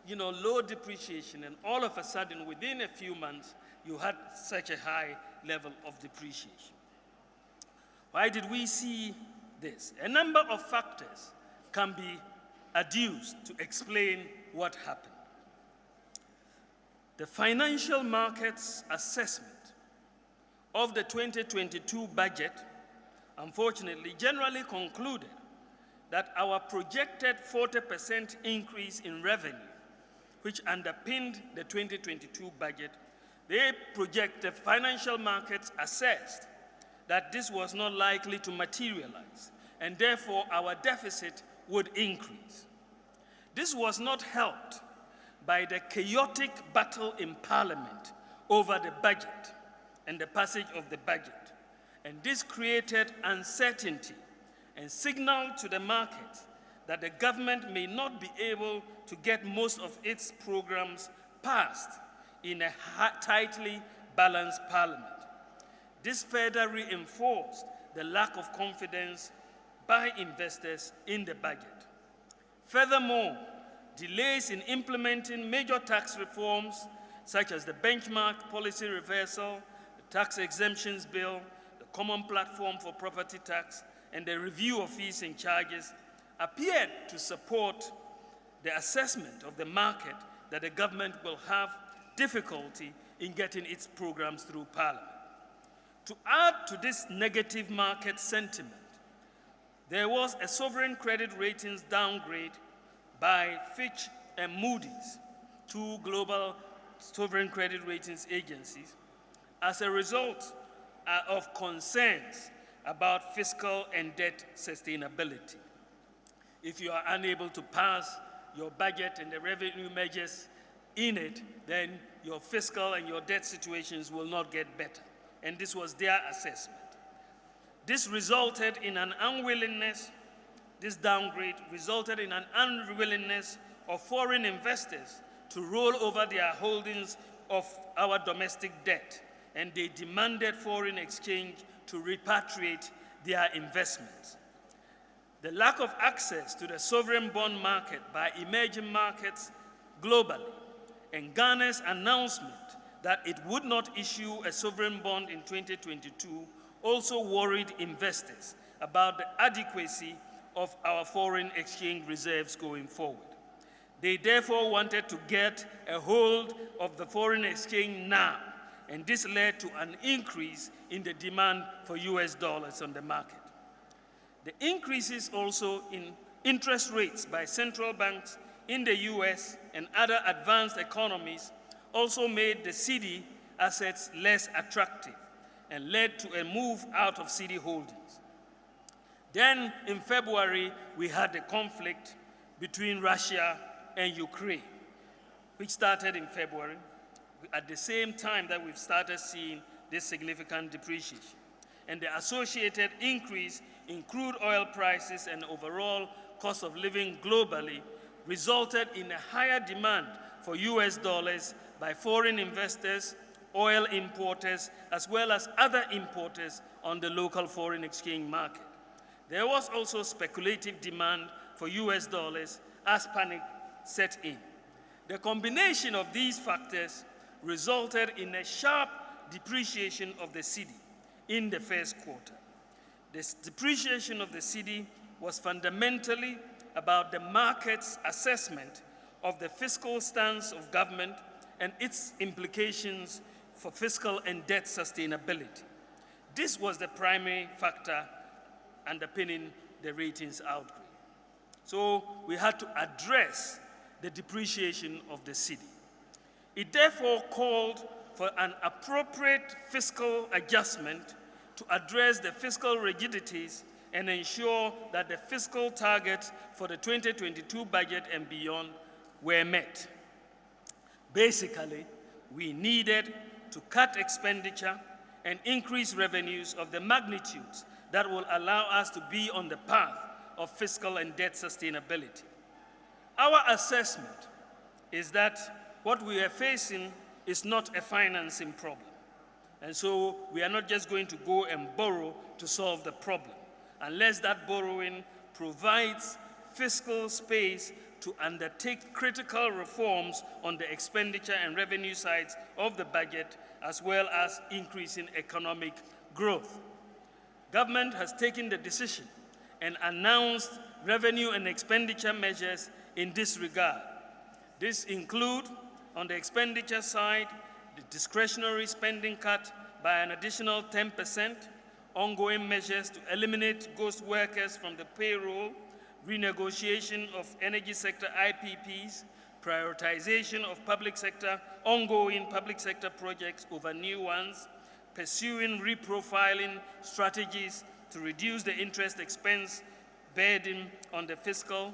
low depreciation, and all of a sudden, within a few months, you had such a high level of depreciation. Why did we see this? A number of factors can be adduced to explain what happened. The financial markets assessment of the 2022 budget, unfortunately, generally concluded that our projected 40% increase in revenue, which underpinned the 2022 budget, the financial markets assessed that this was not likely to materialize, and therefore our deficit would increase. This was not helped by the chaotic battle in Parliament over the budget and the passage of the budget. And this created uncertainty and signaled to the market that the government may not be able to get most of its programs passed in a tightly balanced Parliament. This further reinforced the lack of confidence by investors in the budget. Furthermore, delays in implementing major tax reforms, such as the benchmark policy reversal, the tax exemptions bill, the common platform for property tax, and the review of fees and charges, appeared to support the assessment of the market that the government will have difficulty in getting its programs through Parliament. To add to this negative market sentiment, there was a sovereign credit ratings downgrade by Fitch and Moody's, 2 global sovereign credit ratings agencies, as a result of concerns about fiscal and debt sustainability. If you are unable to pass your budget and the revenue measures in it, then your fiscal and your debt situations will not get better. And this was their assessment. This resulted in an unwillingness, this downgrade resulted in an unwillingness of foreign investors to roll over their holdings of our domestic debt, and they demanded foreign exchange to repatriate their investments. The lack of access to the sovereign bond market by emerging markets globally, and Ghana's announcement that it would not issue a sovereign bond in 2022 also worried investors about the adequacy of our foreign exchange reserves going forward. They therefore wanted to get a hold of the foreign exchange now, and this led to an increase in the demand for US dollars on the market. The increases also in interest rates by central banks in the US and other advanced economies also made the cedi assets less attractive and led to a move out of cedi holdings. Then in February, we had the conflict between Russia and Ukraine, which started in February, at the same time that we've started seeing this significant depreciation. And the associated increase in crude oil prices and overall cost of living globally resulted in a higher demand for US dollars by foreign investors, oil importers, as well as other importers on the local foreign exchange market. There was also speculative demand for US dollars as panic set in. The combination of these factors resulted in a sharp depreciation of the cedi in the first quarter. This depreciation of the cedi was fundamentally about the market's assessment of the fiscal stance of government and its implications for fiscal and debt sustainability. This was the primary factor underpinning the ratings outgrade. So we had to address the depreciation of the cedi. It therefore called for an appropriate fiscal adjustment to address the fiscal rigidities and ensure that the fiscal targets for the 2022 budget and beyond were met. Basically, we needed to cut expenditure and increase revenues of the magnitudes that will allow us to be on the path of fiscal and debt sustainability. Our assessment is that what we are facing is not a financing problem. And so we are not just going to go and borrow to solve the problem, unless that borrowing provides fiscal space to undertake critical reforms on the expenditure and revenue sides of the budget, as well as increasing economic growth. Government has taken the decision and announced revenue and expenditure measures in this regard. This include, on the expenditure side, the discretionary spending cut by an additional 10%, ongoing measures to eliminate ghost workers from the payroll, renegotiation of energy sector IPPs, prioritization of ongoing public sector projects over new ones, pursuing reprofiling strategies to reduce the interest expense burden on the fiscal,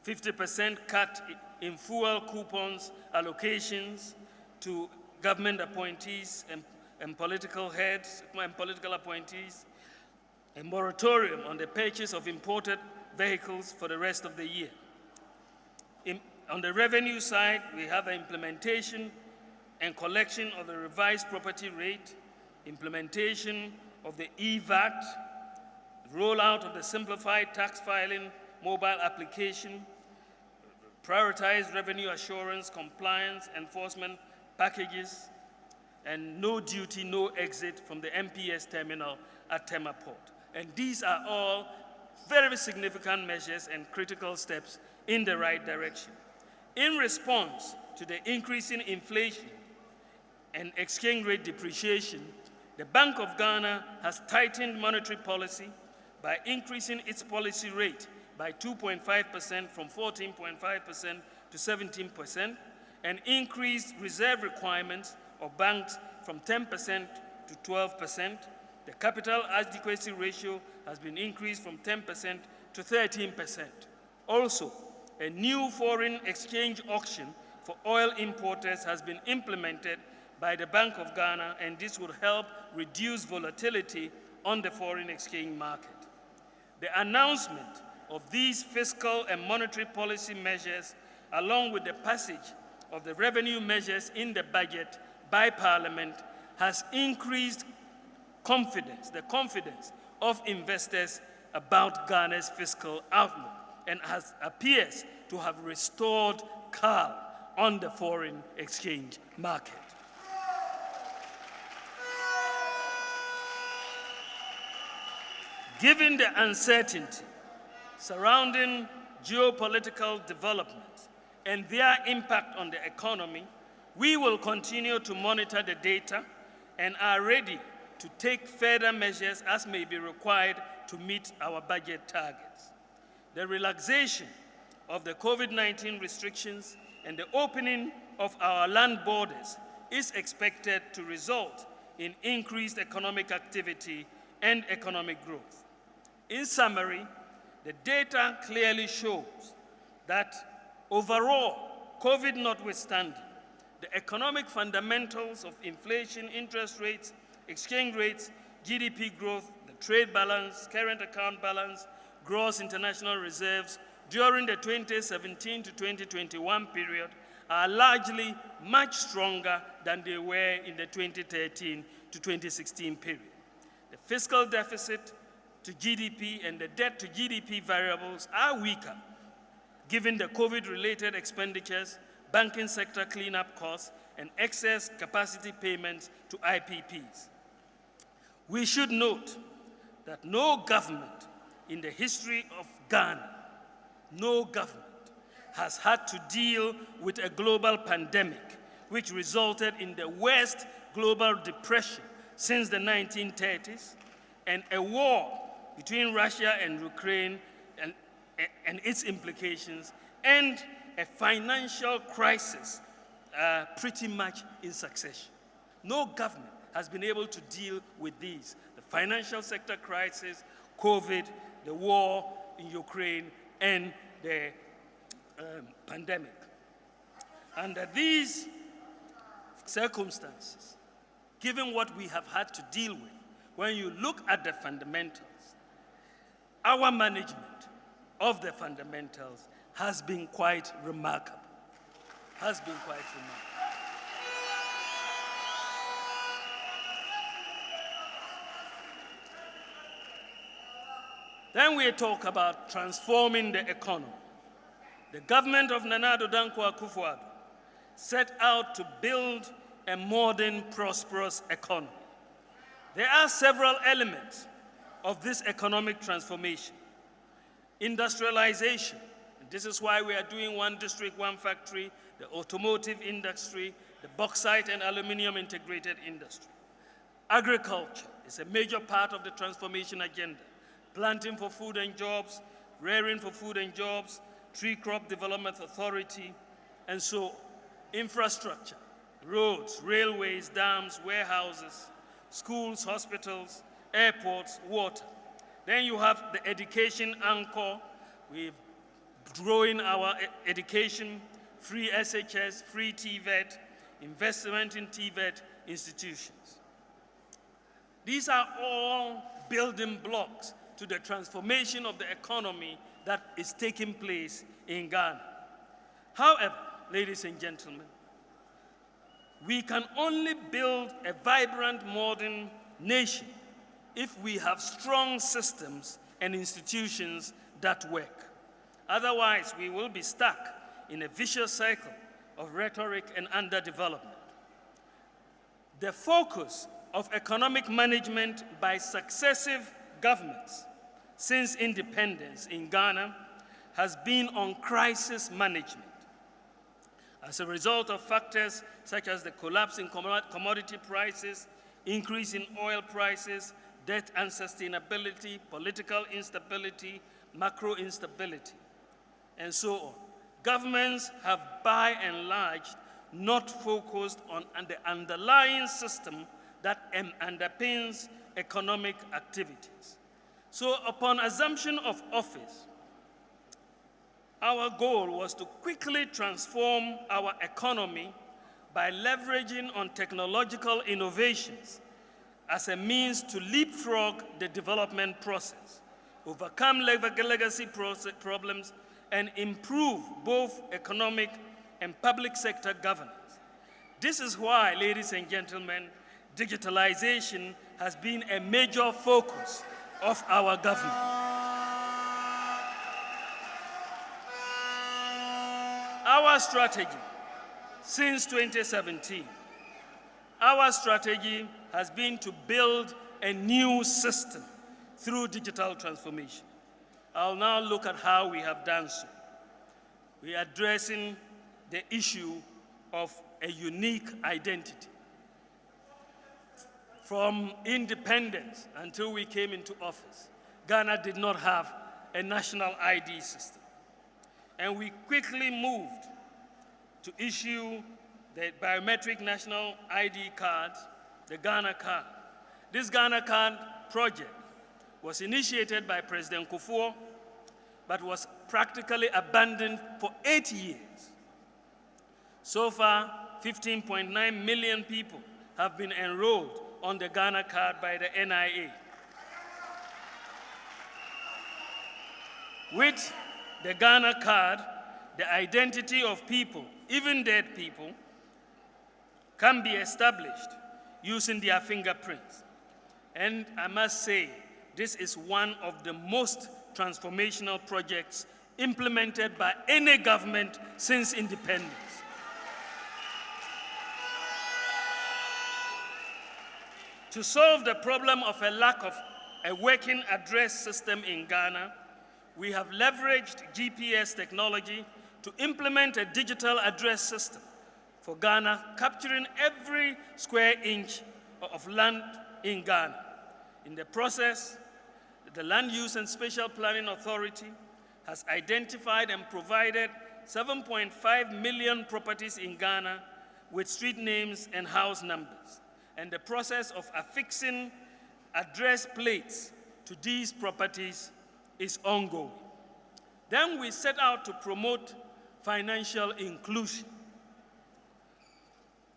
50% cut in fuel coupons allocations to government appointees and political heads and political appointees, a moratorium on the purchase of imported vehicles for the rest of the year. On the revenue side, we have the implementation and collection of the revised property rate, implementation of the EVAT, rollout of the simplified tax filing mobile application, prioritized revenue assurance, compliance, enforcement packages, and no duty, no exit from the MPS terminal at Tema Port. And these are all very significant measures and critical steps in the right direction. In response to the increasing inflation and exchange rate depreciation, the Bank of Ghana has tightened monetary policy by increasing its policy rate by 2.5% from 14.5% to 17%, and increased reserve requirements of banks from 10% to 12%. The capital adequacy ratio has been increased from 10% to 13%. Also, a new foreign exchange auction for oil importers has been implemented by the Bank of Ghana, and this will help reduce volatility on the foreign exchange market. The announcement of these fiscal and monetary policy measures, along with the passage of the revenue measures in the budget by Parliament, has increased confidence, the confidence of investors about Ghana's fiscal outlook, and appears to have restored calm on the foreign exchange market. Given the uncertainty surrounding geopolitical developments and their impact on the economy, we will continue to monitor the data and are ready to take further measures as may be required to meet our budget targets. The relaxation of the COVID-19 restrictions and the opening of our land borders is expected to result in increased economic activity and economic growth. In summary, the data clearly shows that overall, COVID notwithstanding, the economic fundamentals of inflation, interest rates, exchange rates, GDP growth, the trade balance, current account balance, gross international reserves during the 2017 to 2021 period are largely much stronger than they were in the 2013 to 2016 period. The fiscal deficit to GDP and the debt to GDP variables are weaker, given the COVID-related expenditures, banking sector cleanup costs, and excess capacity payments to IPPs. We should note that no government in the history of Ghana, no government has had to deal with a global pandemic, which resulted in the worst global depression since the 1930s, and a war between Russia and Ukraine and its implications, and a financial crisis pretty much in succession. No government has been able to deal with these: the financial sector crisis, COVID, the war in Ukraine, and the pandemic. Under these circumstances, given what we have had to deal with, when you look at the fundamentals, our management of the fundamentals has been quite remarkable. Then we talk about transforming the economy. The government of Nana Addo Dankwa Akufo-Addo set out to build a modern, prosperous economy. There are several elements of this economic transformation. Industrialization, and this is why we are doing one district, one factory, the automotive industry, the bauxite and aluminum integrated industry. Agriculture is a major part of the transformation agenda. Planting for food and jobs, rearing for food and jobs, Tree Crop Development Authority, and so on. Infrastructure, roads, railways, dams, warehouses, schools, hospitals, airports, water. Then you have the education anchor. We're growing our education, free SHS, free TVET, investment in TVET institutions. These are all building blocks to the transformation of the economy that is taking place in Ghana. However, ladies and gentlemen, we can only build a vibrant modern nation if we have strong systems and institutions that work. Otherwise, we will be stuck in a vicious cycle of rhetoric and underdevelopment. The focus of economic management by successive governments since independence in Ghana has been on crisis management. As a result of factors such as the collapse in commodity prices, increase in oil prices, debt unsustainability, political instability, macro instability, and so on, governments have by and large not focused on the underlying system that underpins economic activities. So upon assumption of office, our goal was to quickly transform our economy by leveraging on technological innovations as a means to leapfrog the development process, overcome legacy problems, and improve both economic and public sector governance. This is why, ladies and gentlemen, digitalization has been a major focus of our government. Our strategy since 2017, our strategy has been to build a new system through digital transformation. I'll now look at how we have done so. We are addressing the issue of a unique identity. From independence until we came into office, Ghana did not have a national ID system. And we quickly moved to issue the biometric national ID card, the Ghana card. This Ghana card project was initiated by President Kufuor, but was practically abandoned for 8 years. So far, 15.9 million people have been enrolled on the Ghana card by the NIA. With the Ghana card, the identity of people, even dead people, can be established using their fingerprints. And I must say, this is one of the most transformational projects implemented by any government since independence. To solve the problem of a lack of a working address system in Ghana, we have leveraged GPS technology to implement a digital address system for Ghana, capturing every square inch of land in Ghana. In the process, the Land Use and Spatial Planning Authority has identified and provided 7.5 million properties in Ghana with street names and house numbers. And the process of affixing address plates to these properties is ongoing. Then we set out to promote financial inclusion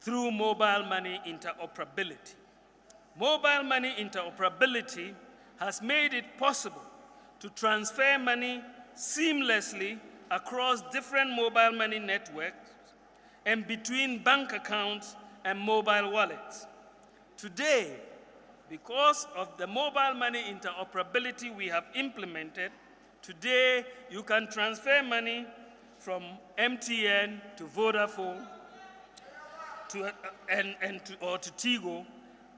through mobile money interoperability. Mobile money interoperability has made it possible to transfer money seamlessly across different mobile money networks and between bank accounts and mobile wallets. Today, because of the mobile money interoperability we have implemented, today you can transfer money from MTN to Vodafone or to Tigo,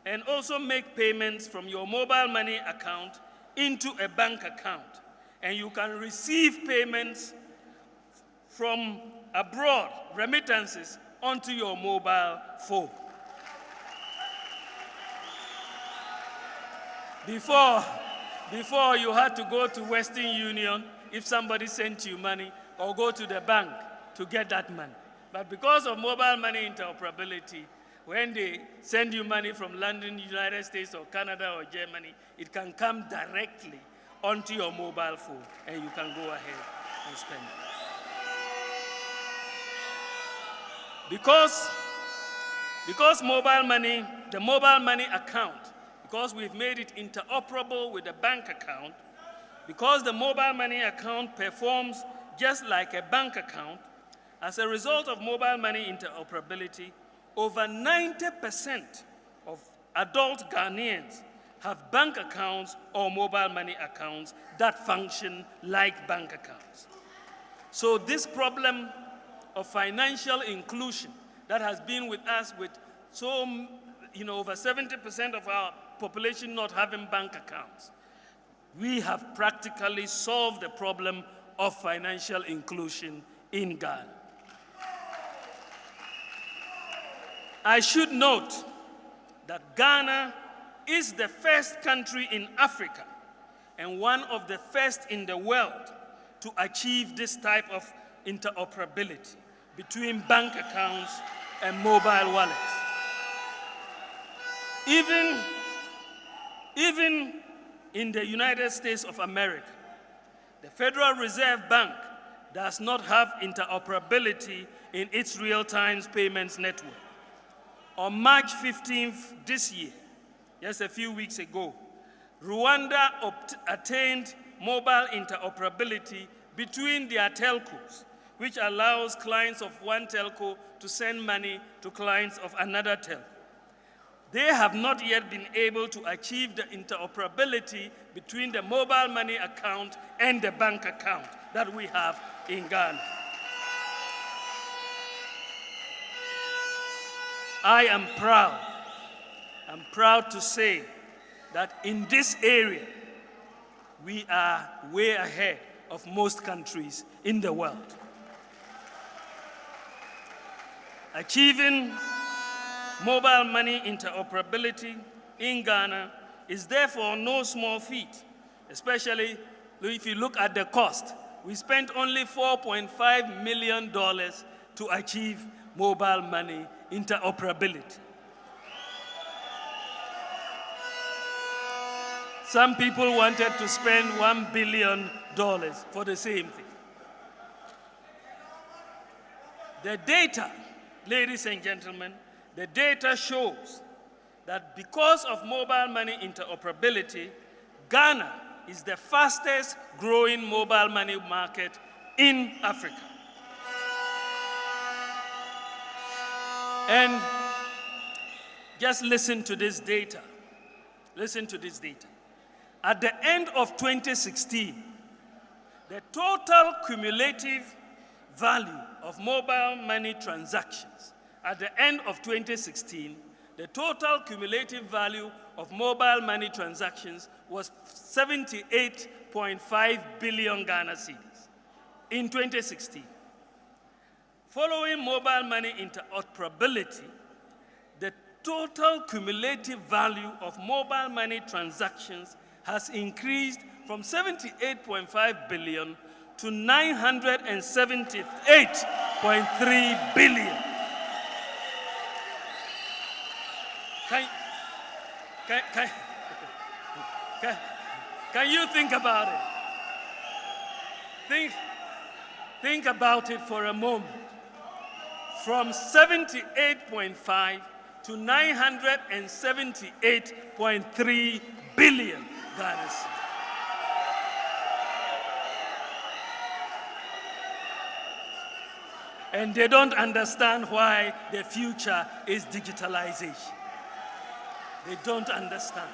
and also make payments from your mobile money account into a bank account. And you can receive payments from abroad, remittances, onto your mobile phone. Before you had to go to Western Union if somebody sent you money, or go to the bank to get that money. But because of mobile money interoperability, when they send you money from London, United States, or Canada, or Germany, it can come directly onto your mobile phone, and you can go ahead and spend it. Because mobile money, the mobile money account, because we've made it interoperable with the bank account, because the mobile money account performs just like a bank account, as a result of mobile money interoperability, over 90% of adult Ghanaians have bank accounts or mobile money accounts that function like bank accounts. So this problem of financial inclusion that has been with us with over 70% of our population not having bank accounts, we have practically solved the problem of financial inclusion in Ghana. I should note that Ghana is the first country in Africa and one of the first in the world to achieve this type of interoperability between bank accounts and mobile wallets. Even in the United States of America, the Federal Reserve Bank does not have interoperability in its real-time payments network. On March 15th this year, just a few weeks ago, Rwanda attained mobile interoperability between their telcos, which allows clients of one telco to send money to clients of another telco. They have not yet been able to achieve the interoperability between the mobile money account and the bank account that we have in Ghana. I am proud to say that in this area, we are way ahead of most countries in the world. Achieving mobile money interoperability in Ghana is therefore no small feat, especially if you look at the cost. We spent only $4.5 million to achieve mobile money interoperability. Some people wanted to spend $1 billion for the same thing. The data, ladies and gentlemen, the data shows that because of mobile money interoperability, Ghana is the fastest growing mobile money market in Africa. And just listen to this data. Listen to this data. At the end of 2016, the total cumulative value of mobile money transactions, at the end of 2016, the total cumulative value of mobile money transactions was 78.5 billion Ghana cedis in 2016. Following mobile money interoperability, the total cumulative value of mobile money transactions has increased from 78.5 billion to 978.3 billion. Can you think about it? Think about it for a moment. From 78.5 to 978.3 billion Ghana cedis. And they don't understand why the future is digitalization. They don't understand.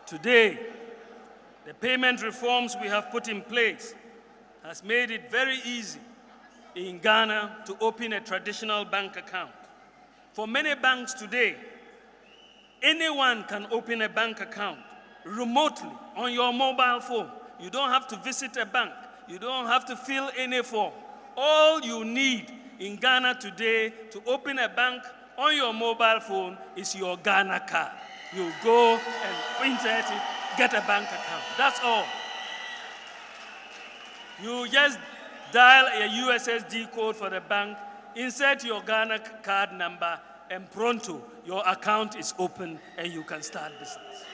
Today, the payment reforms we have put in place has made it very easy in Ghana to open a traditional bank account. For many banks today, anyone can open a bank account remotely on your mobile phone. You don't have to visit a bank. You don't have to fill any form. All you need in Ghana today to open a bank on your mobile phone is your Ghana card. You go and insert it, get a bank account. That's all. You just dial a USSD code for the bank, insert your Ghana card number, and pronto, your account is open and you can start business.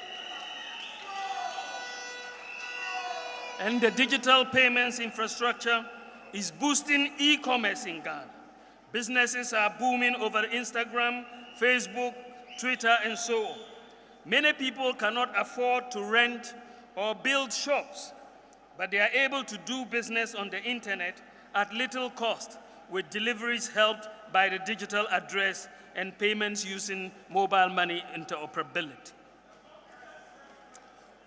And the digital payments infrastructure is boosting e-commerce in Ghana. Businesses are booming over Instagram, Facebook, Twitter, and so on. Many people cannot afford to rent or build shops, but they are able to do business on the internet at little cost, with deliveries helped by the digital address and payments using mobile money interoperability.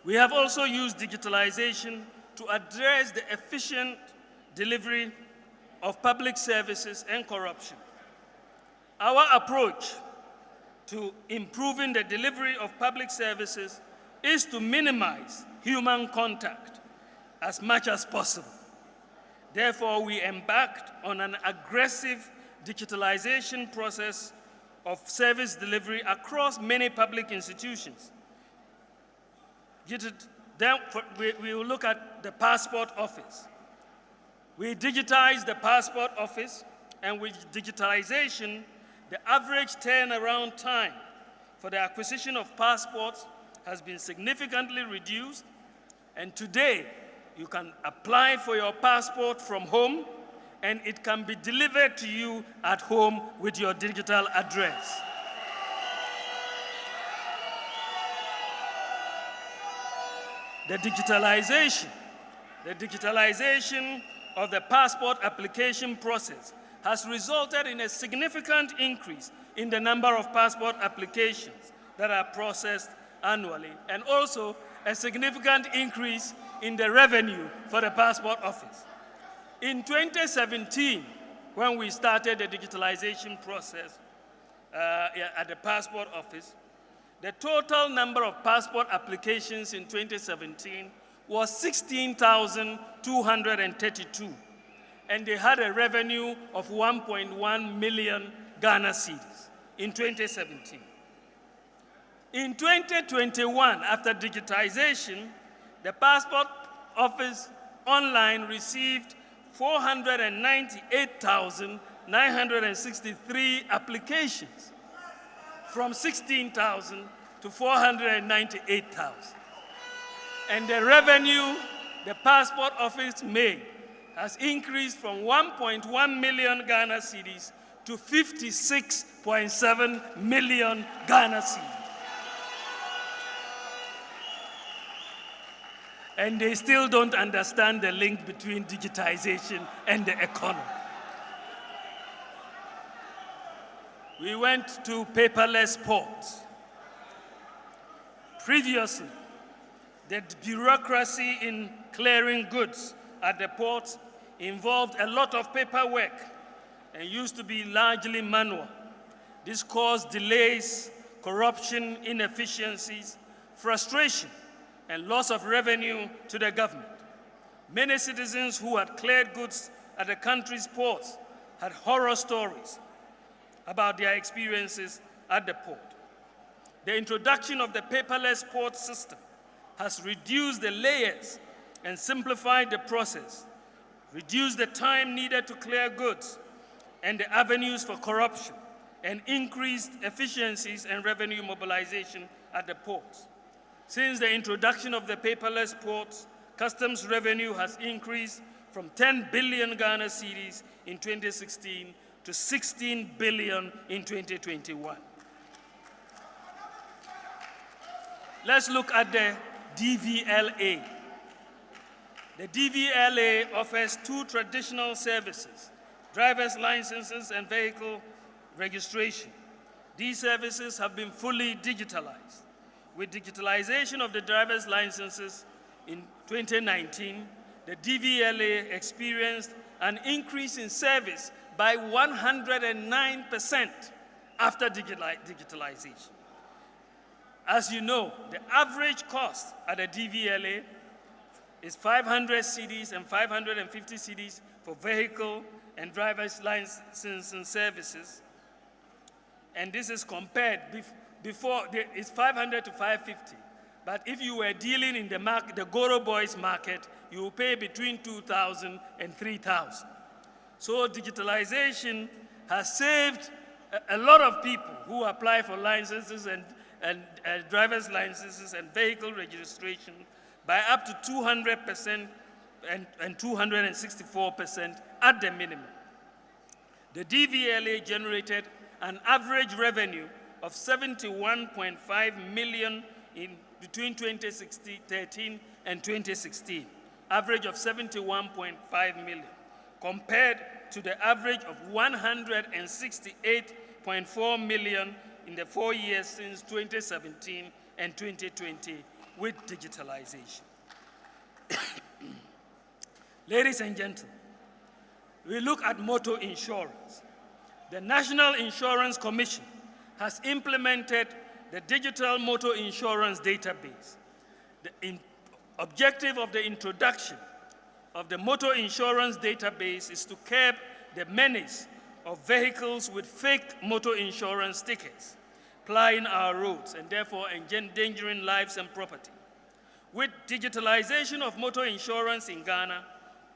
We have also used digitalization to address the efficient delivery of public services and corruption. Our approach to improving the delivery of public services is to minimize human contact as much as possible. Therefore, we embarked on an aggressive digitalization process of service delivery across many public institutions. Then we will look at the passport office. We digitized the passport office, and with digitalization, the average turnaround time for the acquisition of passports has been significantly reduced, and today you can apply for your passport from home, and it can be delivered to you at home with your digital address. The digitalization of the passport application process has resulted in a significant increase in the number of passport applications that are processed annually, and also a significant increase in the revenue for the passport office. In 2017, when we started the digitalization process at the passport office, The total number of passport applications in 2017 was 16,232, and they had a revenue of 1.1 million Ghana cedis in 2017. In 2021, after digitization, the Passport Office online received 498,963 applications, from 16,000 to 498,000. And the revenue the Passport Office made has increased from 1.1 million Ghana cedis to 56.7 million Ghana cedis. And they still don't understand the link between digitization and the economy. We went to paperless ports. Previously, the bureaucracy in clearing goods at the ports involved a lot of paperwork and used to be largely manual. This caused delays, corruption, inefficiencies, frustration, and loss of revenue to the government. Many citizens who had cleared goods at the country's ports had horror stories about their experiences at the port. The introduction of the paperless port system has reduced the layers and simplified the process, reduced the time needed to clear goods and the avenues for corruption, and increased efficiencies and revenue mobilization at the ports. Since the introduction of the paperless ports, customs revenue has increased from 10 billion Ghana cedis in 2016 to 16 billion in 2021. Let's look at the DVLA. The DVLA offers two traditional services: driver's licenses and vehicle registration. These services have been fully digitalized. With digitalization of the driver's licenses in 2019, the DVLA experienced an increase in service by 109% after digitalization. As you know, the average cost at the DVLA is 500 cedis and 550 cedis for vehicle and driver's license and services. And this is compared, before it's 500 to 550. But if you were dealing in the market, the Goro Boys market, you will pay between 2,000 and 3,000. So digitalization has saved a lot of people who apply for licenses and driver's licenses and vehicle registration by up to 200% and 264% at the minimum. The DVLA generated an average revenue of 71.5 million between 2013 and 2016, average of 71.5 million, compared to the average of 168.4 million in the 4 years since 2017 and 2020 with digitalization. Ladies and gentlemen, we look at motor insurance. The National Insurance Commission has implemented the digital motor insurance database. The objective of the introduction of the motor insurance database is to curb the menace of vehicles with fake motor insurance stickers plying our roads and therefore endangering lives and property. With digitalization of motor insurance in Ghana,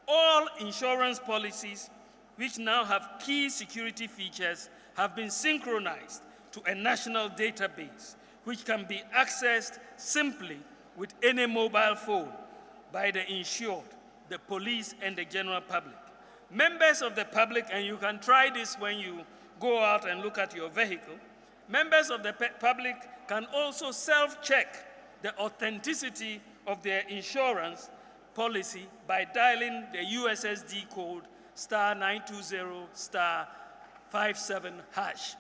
all insurance policies, which now have key security features, have been synchronized to a national database, which can be accessed simply with any mobile phone by the insured, the police, and the general public. Members of the public, and you can try this when you go out and look at your vehicle, members of the public can also self-check the authenticity of their insurance policy by dialing the USSD code *920*57#.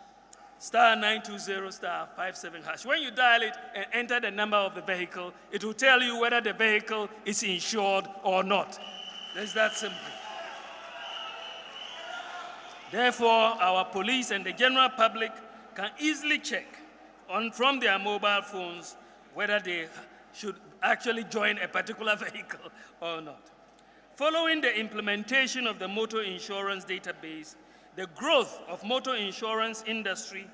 *920*57#. When you dial it and enter the number of the vehicle, it will tell you whether the vehicle is insured or not. It's that simple. Therefore, our police and the general public can easily check from their mobile phones whether they should actually join a particular vehicle or not. Following the implementation of the motor insurance database, the growth of motor insurance industry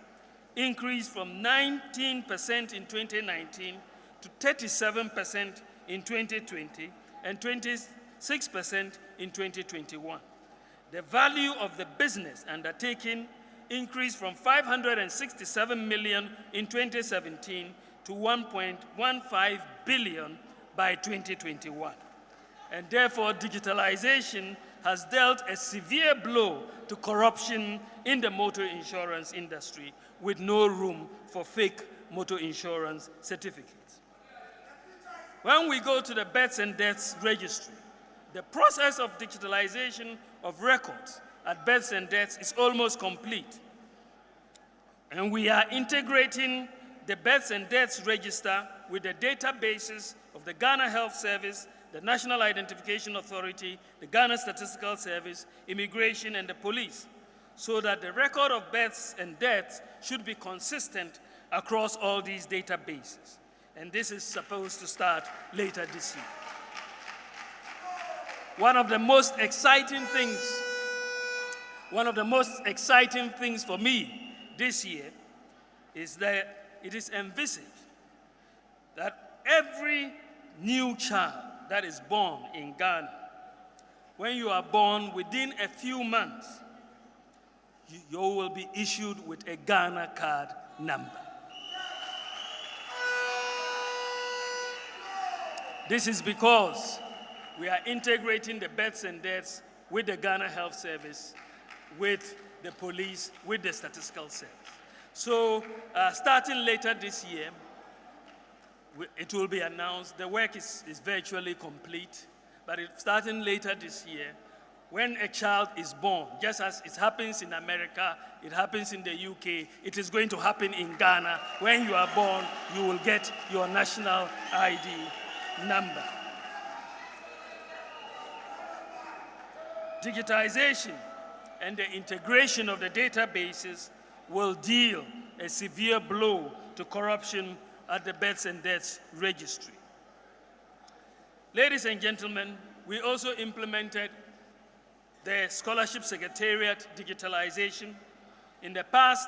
increased from 19% in 2019 to 37% in 2020 and 26% in 2021. The value of the business undertaking increased from 567 million in 2017 to 1.15 billion by 2021. And therefore, digitalization has dealt a severe blow to corruption in the motor insurance industry with no room for fake motor insurance certificates. When we go to the births and deaths registry, the process of digitalization of records at births and deaths is almost complete. And we are integrating the births and deaths register with the databases of the Ghana Health Service, the National Identification Authority, the Ghana Statistical Service, Immigration, and the police, so that the record of births and deaths should be consistent across all these databases. And this is supposed to start later this year. One of the most exciting things for me this year is that it is envisaged that every new child that is born in Ghana, when you are born within a few months, you will be issued with a Ghana card number. This is because we are integrating the births and deaths with the Ghana Health Service, with the police, with the Statistical Service. So starting later this year, it will be announced. The work is virtually complete, but starting later this year, when a child is born, just as it happens in America, it happens in the UK, it is going to happen in Ghana. When you are born, you will get your national ID number. Digitization and the integration of the databases will deal a severe blow to corruption at the births and deaths registry. Ladies and gentlemen, we also implemented the Scholarship Secretariat digitalization. In the past,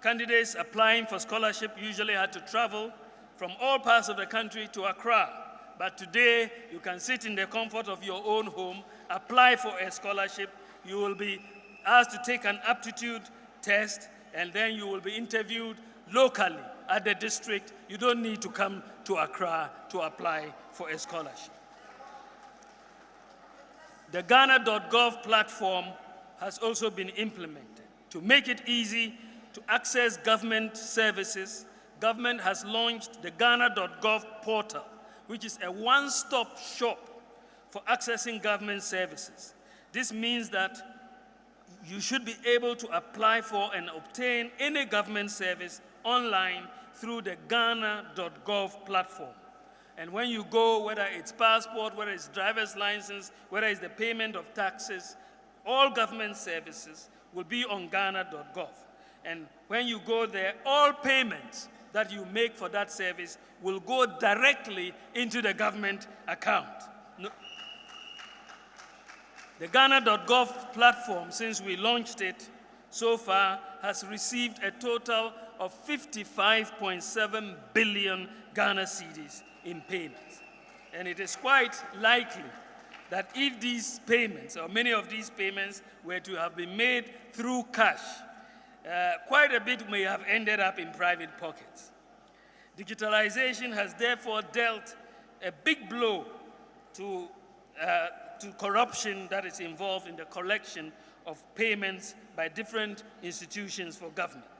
candidates applying for scholarship usually had to travel from all parts of the country to Accra. But today, you can sit in the comfort of your own home, apply for a scholarship. You will be asked to take an aptitude test, and then you will be interviewed locally at the district. You don't need to come to Accra to apply for a scholarship. The Ghana.gov platform has also been implemented. To make it easy to access government services, government has launched the Ghana.gov portal, which is a one-stop shop for accessing government services. This means that you should be able to apply for and obtain any government service online through the Ghana.gov platform. And when you go, whether it's passport, whether it's driver's license, whether it's the payment of taxes, all government services will be on Ghana.gov. And when you go there, all payments that you make for that service will go directly into the government account. The Ghana.gov platform, since we launched it so far, has received a total of 55.7 billion Ghana cedis in payments. And it is quite likely that if these payments, or many of these payments, were to have been made through cash, quite a bit may have ended up in private pockets. Digitalization has therefore dealt a big blow to corruption that is involved in the collection of payments by different institutions for government.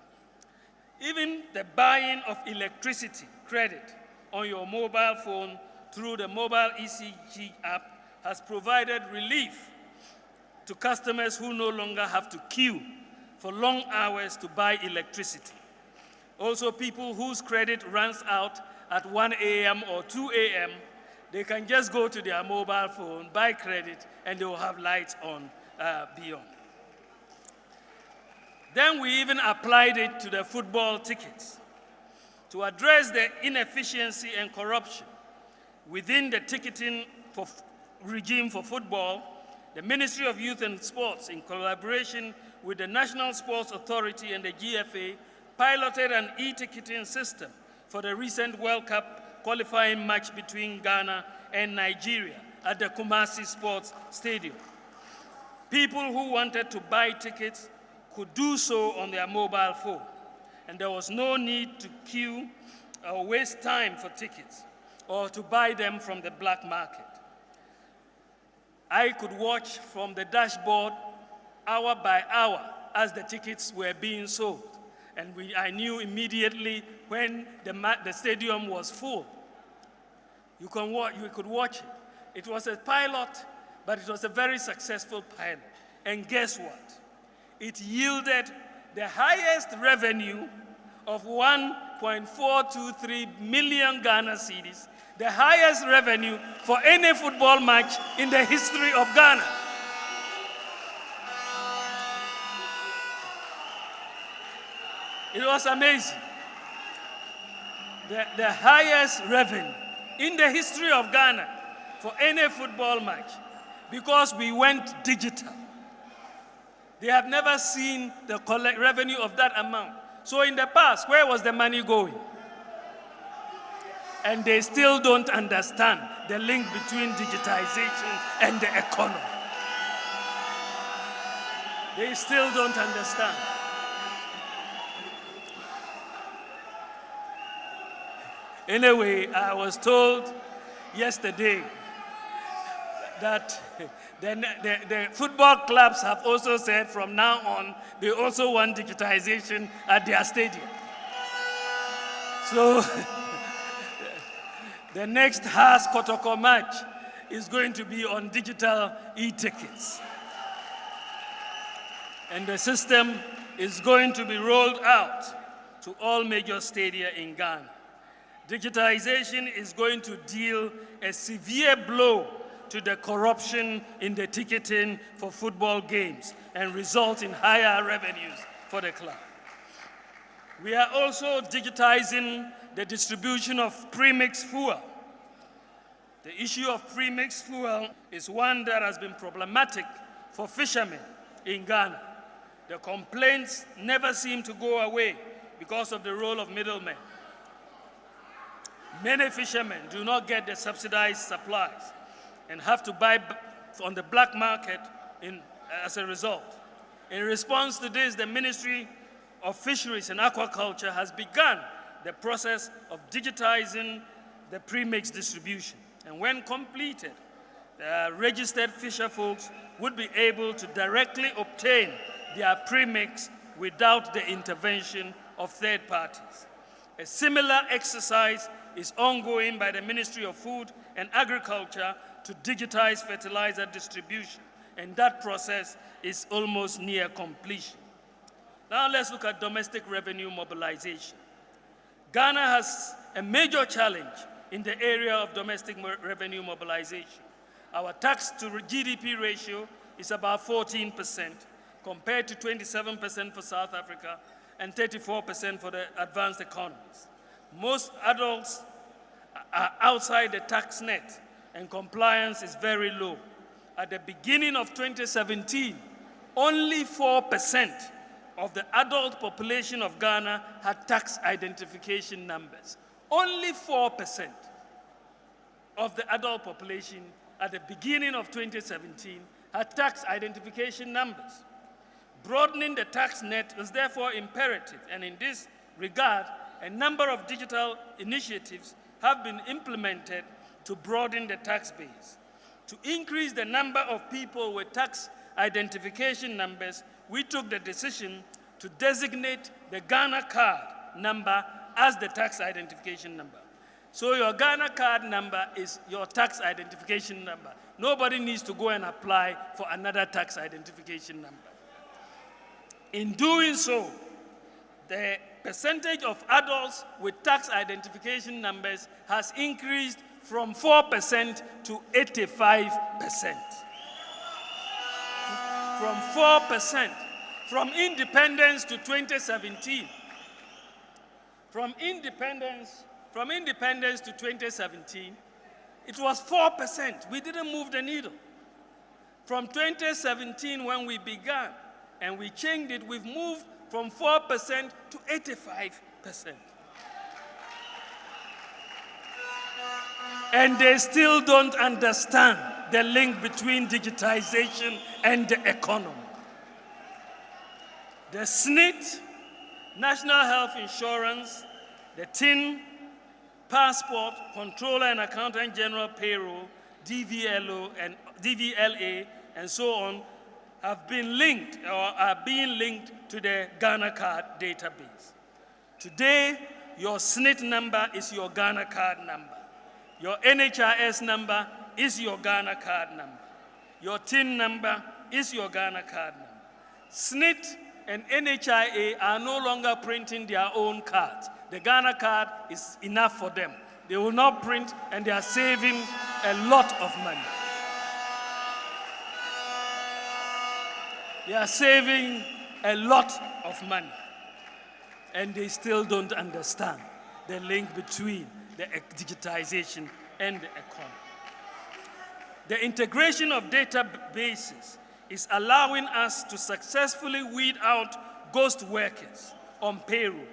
Even the buying of electricity credit on your mobile phone through the mobile ECG app has provided relief to customers who no longer have to queue for long hours to buy electricity. Also, people whose credit runs out at 1 a.m. or 2 a.m., they can just go to their mobile phone, buy credit, and they will have lights on beyond. Then we even applied it to the football tickets. To address the inefficiency and corruption within the ticketing regime for football, the Ministry of Youth and Sports, in collaboration with the National Sports Authority and the GFA, piloted an e-ticketing system for the recent World Cup qualifying match between Ghana and Nigeria at the Kumasi Sports Stadium. People who wanted to buy tickets could do so on their mobile phone, and there was no need to queue or waste time for tickets or to buy them from the black market. I could watch from the dashboard hour by hour as the tickets were being sold, and I knew immediately when the stadium was full. You could watch it. It was a pilot, but it was a very successful pilot. And guess what? It yielded the highest revenue of 1.423 million Ghana cedis, the highest revenue for any football match in the history of Ghana. It was amazing. The highest revenue in the history of Ghana for any football match, because we went digital. They have never seen the revenue of that amount. So in the past, where was the money going? And they still don't understand the link between digitization and the economy. They still don't understand. Anyway, I was told yesterday that the football clubs have also said from now on, they also want digitization at their stadium. So the next Haas Kotoko match is going to be on digital e-tickets. And the system is going to be rolled out to all major stadia in Ghana. Digitization is going to deal a severe blow to the corruption in the ticketing for football games and result in higher revenues for the club. We are also digitizing the distribution of premixed fuel. The issue of premixed fuel is one that has been problematic for fishermen in Ghana. The complaints never seem to go away because of the role of middlemen. Many fishermen do not get the subsidized supplies and have to buy on the black market as a result. In response to this, the Ministry of Fisheries and Aquaculture has begun the process of digitizing the premix distribution. And when completed, registered fisher folks would be able to directly obtain their premix without the intervention of third parties. A similar exercise is ongoing by the Ministry of Food and Agriculture to digitize fertilizer distribution, and that process is almost near completion. Now let's look at domestic revenue mobilization. Ghana has a major challenge in the area of domestic revenue mobilization. Our tax to GDP ratio is about 14%, compared to 27% for South Africa and 34% for the advanced economies. Most adults are outside the tax net, and compliance is very low. At the beginning of 2017, only 4% of the adult population of Ghana had tax identification numbers. Only 4% of the adult population at the beginning of 2017 had tax identification numbers. Broadening the tax net is therefore imperative, and in this regard, a number of digital initiatives have been implemented to broaden the tax base. To increase the number of people with tax identification numbers, we took the decision to designate the Ghana card number as the tax identification number. So your Ghana card number is your tax identification number. Nobody needs to go and apply for another tax identification number. In doing so, the percentage of adults with tax identification numbers has increased from 4% to 85%. From 4%, from independence to 2017, From independence to 2017, it was 4%. We didn't move the needle. From 2017, when we began, and we changed it, we've moved from 4% to 85%. And they still don't understand the link between digitization and the economy. The SNIT, National Health Insurance, the TIN, Passport, Controller and Accountant General Payroll, DVLA, and so on, have been linked or are being linked to the Ghana card database. Today, your SNIT number is your Ghana card number. Your NHIS number is your Ghana card number. Your TIN number is your Ghana card number. SNIT and NHIA are no longer printing their own cards. The Ghana card is enough for them. They will not print, and they are saving a lot of money. They are saving a lot of money, and they still don't understand the link between the digitization and the economy. The integration of databases is allowing us to successfully weed out ghost workers on payroll.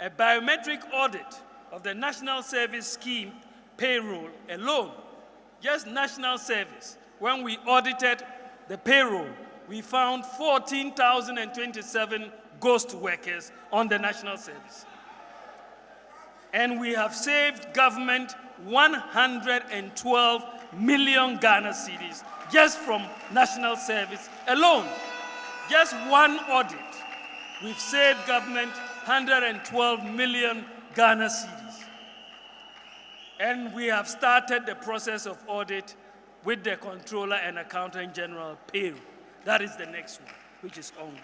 A biometric audit of the National Service Scheme payroll alone, just National Service, when we audited the payroll, we found 14,027 ghost workers on the National Service. And we have saved government 112 million Ghana cedis just from National Service alone. Just one audit, we've saved government 112 million Ghana cedis. And we have started the process of audit with the Controller and Accountant General payroll. That is the next one, which is ongoing.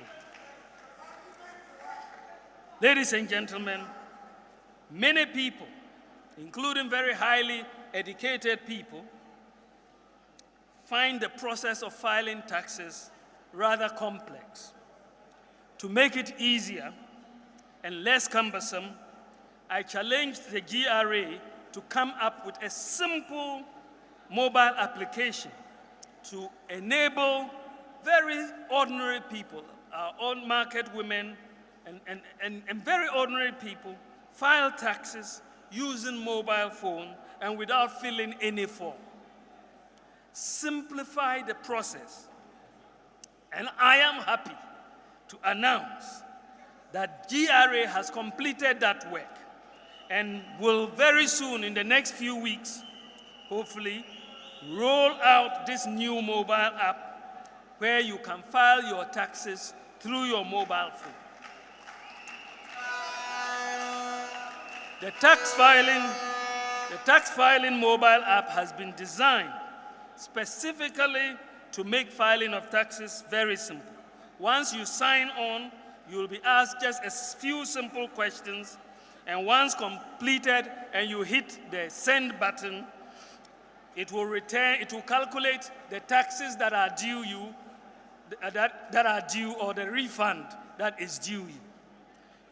Ladies and gentlemen, many people, including very highly educated people, find the process of filing taxes rather complex. To make it easier and less cumbersome, I challenged the GRA to come up with a simple mobile application to enable very ordinary people, our own market women and very ordinary people, file taxes using mobile phone and without filling any form. Simplify the process. And I am happy to announce that GRA has completed that work and will very soon, in the next few weeks, hopefully, roll out this new mobile app where you can file your taxes through your mobile phone. The tax filing mobile app has been designed specifically to make filing of taxes very simple. Once you sign on, you will be asked just a few simple questions, and once completed and you hit the send button, it will calculate the taxes that are due you, or the refund that is due you.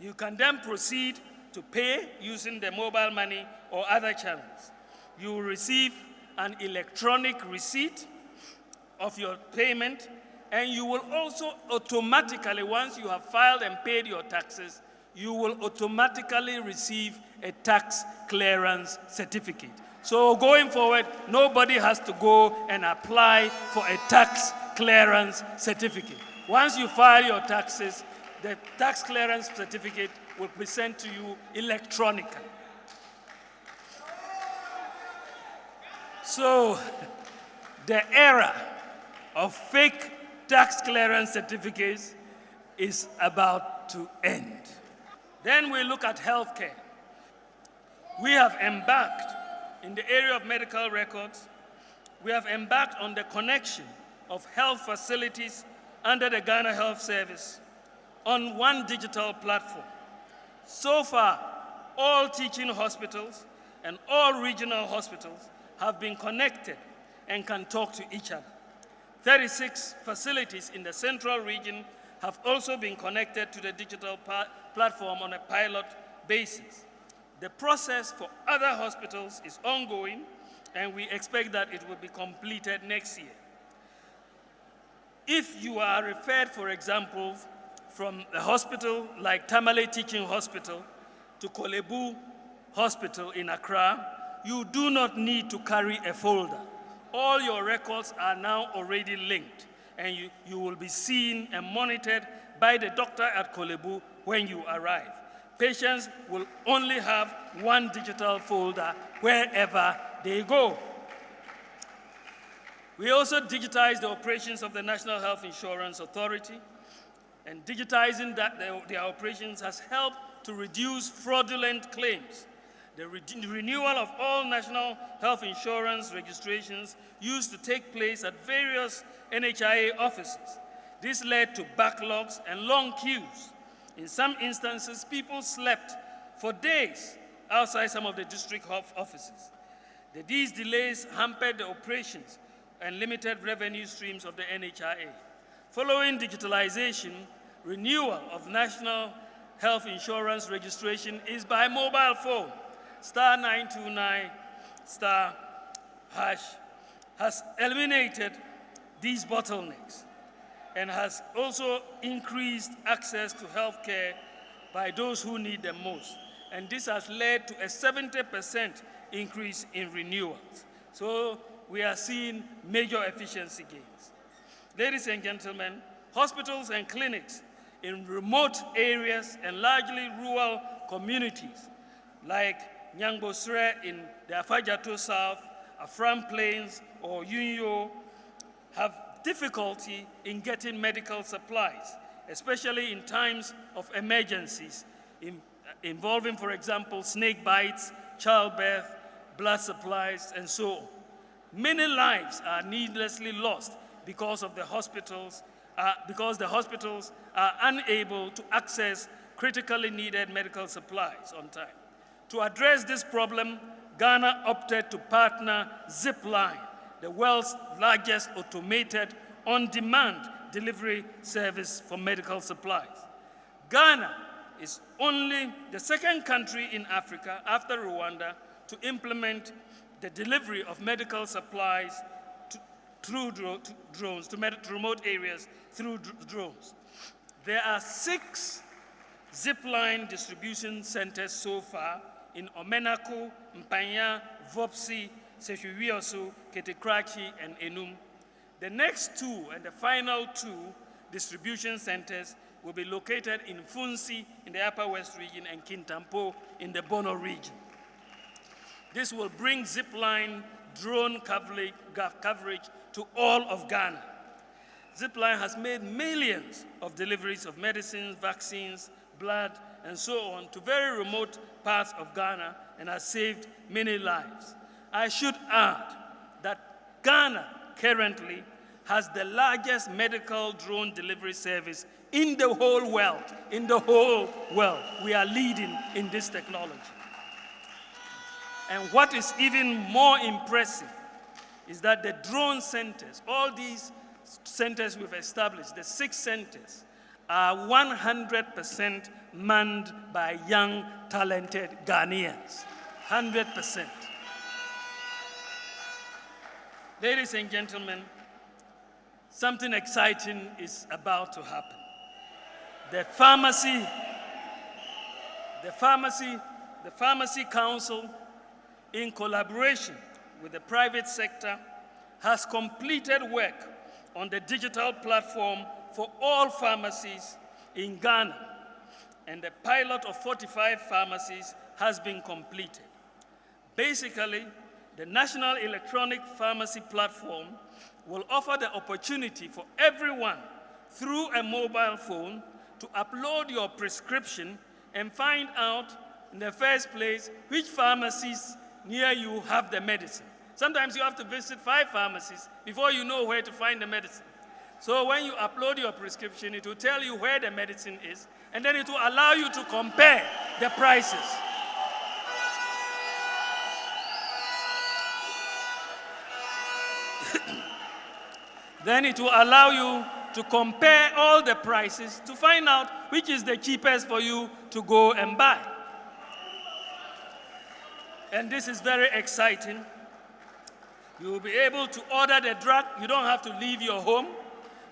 You can then proceed to pay using the mobile money or other channels. You will receive an electronic receipt of your payment, and you will also automatically, once you have filed and paid your taxes, you will automatically receive a tax clearance certificate. So going forward, nobody has to go and apply for a tax clearance certificate. Once you file your taxes, the tax clearance certificate will be sent to you electronically. So the era of fake tax clearance certificates is about to end. Then we look at healthcare. We have embarked in the area of medical records. We have embarked on the connection of health facilities under the Ghana Health Service on one digital platform. So far, all teaching hospitals and all regional hospitals have been connected and can talk to each other. 36 facilities in the central region have also been connected to the digital platform on a pilot basis. The process for other hospitals is ongoing, and we expect that it will be completed next year. If you are referred, for example, from a hospital like Tamale Teaching Hospital to Kolebu Hospital in Accra, you do not need to carry a folder. All your records are now already linked, and you will be seen and monitored by the doctor at Kolebu when you arrive. Patients will only have one digital folder wherever they go. We also digitized the operations of the National Health Insurance Authority, and digitizing their operations has helped to reduce fraudulent claims. The renewal of all national health insurance registrations used to take place at various NHIA offices. This led to backlogs and long queues. In some instances, people slept for days outside some of the district offices. These delays hampered the operations and limited revenue streams of the NHIA. Following digitalization, renewal of national health insurance registration is by mobile phone. Star 929 star hash has eliminated these bottlenecks and has also increased access to health care by those who need them most. And this has led to a 70% increase in renewals. So we are seeing major efficiency gains. Ladies and gentlemen, hospitals and clinics in remote areas and largely rural communities like Nyangbosre in the Afajato South, Afram Plains, or Yunyo have difficulty in getting medical supplies, especially in times of emergencies involving, for example, snake bites, childbirth, blood supplies, and so on. Many lives are needlessly lost because the hospitals are unable to access critically needed medical supplies on time. To address this problem, Ghana opted to partner Zipline, the world's largest automated on-demand delivery service for medical supplies. Ghana is only the second country in Africa, after Rwanda, to implement the delivery of medical supplies through drones, to remote areas through drones. There are 6 Zipline distribution centers so far in Omenako, Mpanya, Vopsi, Seshuvioso, Ketekrachi, and Enum. The next 2 and the final 2 distribution centers will be located in Funsi in the Upper West region and Kintampo in the Bono region. This will bring Zipline drone coverage to all of Ghana. Zipline has made millions of deliveries of medicines, vaccines, blood, and so on to very remote parts of Ghana and has saved many lives. I should add that Ghana currently has the largest medical drone delivery service in the whole world. In the whole world, we are leading in this technology. And what is even more impressive is that the drone centers, all these centers we've established, the 6 centers, are 100% manned by young, talented Ghanaians. 100%. Ladies and gentlemen, something exciting is about to happen. The Pharmacy Council, in collaboration with the private sector, has completed work on the digital platform for all pharmacies in Ghana, and the pilot of 45 pharmacies has been completed. Basically, the National Electronic Pharmacy Platform will offer the opportunity for everyone through a mobile phone to upload your prescription and find out in the first place which pharmacies near you have the medicine. Sometimes you have to visit 5 pharmacies before you know where to find the medicine. So when you upload your prescription, it will tell you where the medicine is, and then it will allow you to compare the prices. Then it will allow you to compare all the prices to find out which is the cheapest for you to go and buy. and this is very exciting, you will be able to order the drug. You don't have to leave your home.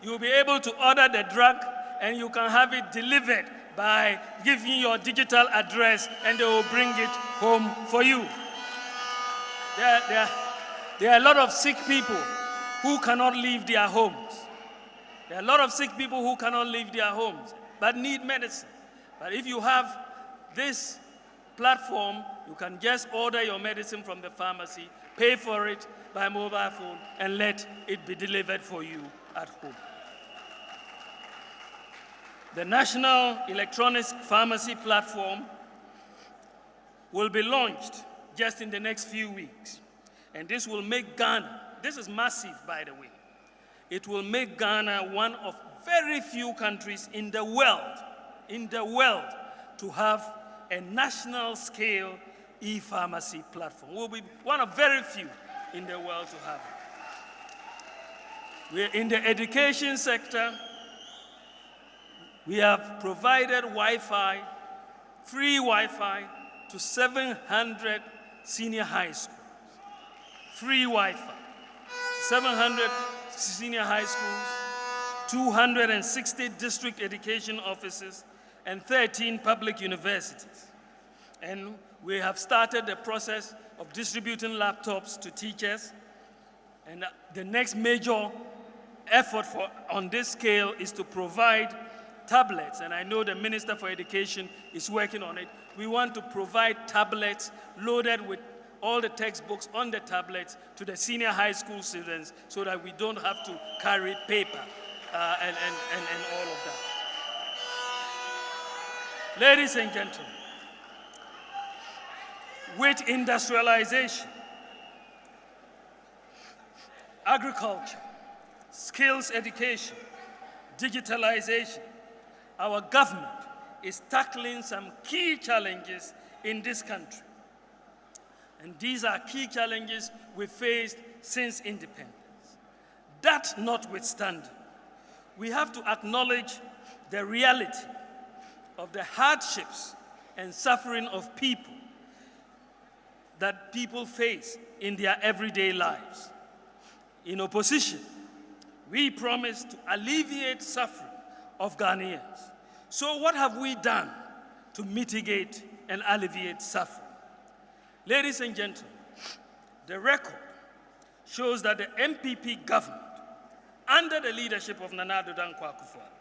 You will be able to order the drug, and you can have it delivered by giving your digital address, and they will bring it home for you. There are a lot of sick people who cannot leave their homes. There are a lot of sick people who cannot leave their homes but need medicine. But if you have this platform, you can just order your medicine from the pharmacy, pay for it by mobile phone, and let it be delivered for you at home. The National Electronic Pharmacy Platform will be launched just in the next few weeks. And this will make Ghana, this is massive by the way, it will make Ghana one of very few countries in the world to have a national scale e-pharmacy platform. We'll be one of very few in the world to have it. We're in the education sector. We have provided Wi-Fi, free Wi-Fi to 700 senior high schools. Free Wi-Fi, 700 senior high schools, 260 district education offices, and 13 public universities. And we have started the process of distributing laptops to teachers. And the next major effort on this scale is to provide tablets, and I know the Minister for Education is working on it. We want to provide tablets loaded with all the textbooks on the tablets to the senior high school students so that we don't have to carry paper and all of that. Ladies and gentlemen, with industrialization, agriculture, skills education, digitalization, our government is tackling some key challenges in this country. And these are key challenges we faced since independence. That notwithstanding, we have to acknowledge the reality of the hardships and suffering of people that people face in their everyday lives. In opposition, we promised to alleviate suffering of Ghanaians. So what have we done to mitigate and alleviate suffering? Ladies and gentlemen, the record shows that the MPP government, under the leadership of Nana Addo Dankwa Akufo-Addo,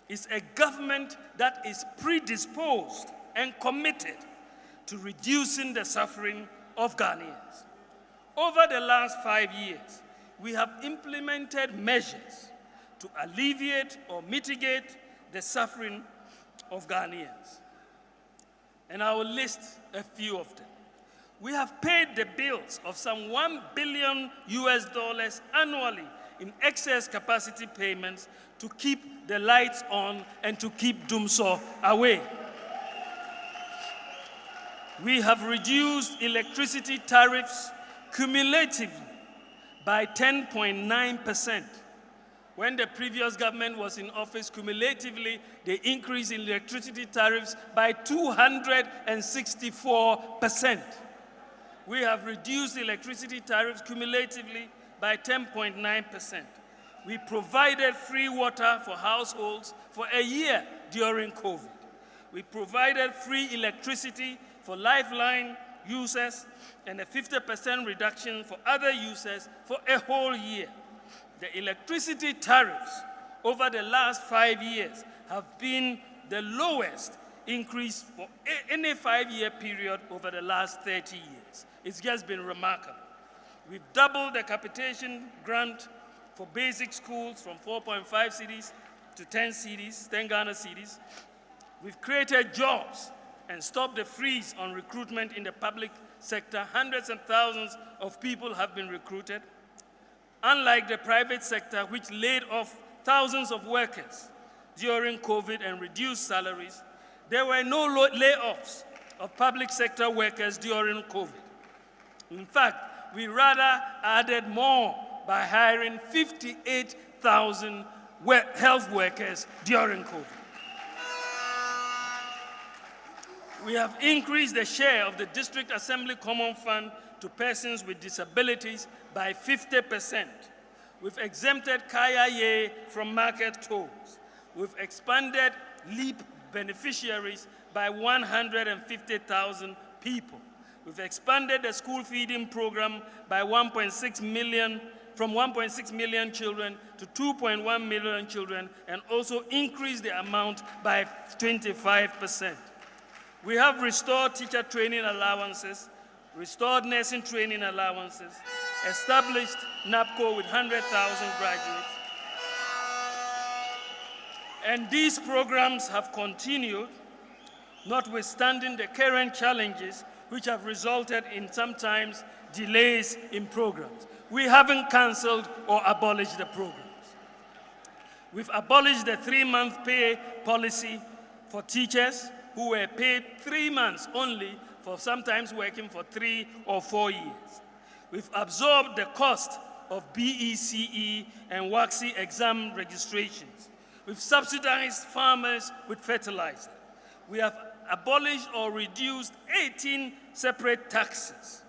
is a government that is predisposed and committed to reducing the suffering of Ghanaians. Over the last 5 years, we have implemented measures to alleviate or mitigate the suffering of Ghanaians. And I will list a few of them. We have paid the bills of some $1 billion annually in excess capacity payments to keep the lights on and to keep Dumsor away. We have reduced electricity tariffs cumulatively by 10.9%. When the previous government was in office, cumulatively, they increased electricity tariffs by 264%. We have reduced electricity tariffs cumulatively by 10.9%. We provided free water for households for a year during COVID. We provided free electricity for Lifeline users and a 50% reduction for other users for a whole year. The electricity tariffs over the last 5 years have been the lowest increase for any 5-year period over the last 30 years. It's just been remarkable. We've doubled the capitation grant for basic schools from 4.5 cedis to 10 cedis, 10 Ghana cedis. We've created jobs and stopped the freeze on recruitment in the public sector. Hundreds and thousands of people have been recruited. Unlike the private sector, which laid off thousands of workers during COVID and reduced salaries, there were no layoffs of public sector workers during COVID. In fact, we rather added more by hiring 58,000 health workers during COVID. We have increased the share of the District Assembly Common Fund to persons with disabilities by 50%. We've exempted Kaya from market tolls. We've expanded LEAP beneficiaries by 150,000 people. We've expanded the school feeding program by 1.6 million, from 1.6 million children to 2.1 million children, and also increased the amount by 25%. We have restored teacher training allowances, restored nursing training allowances, established NAPCO with 100,000 graduates. And these programs have continued, notwithstanding the current challenges which have resulted in sometimes delays in programs. We haven't canceled or abolished the programs. We've abolished the 3-month pay policy for teachers who were paid 3 months only for sometimes working for 3 or 4 years. We've absorbed the cost of BECE and WACSI exam registrations. We've subsidized farmers with fertilizer. We have abolished or reduced 18 separate taxes.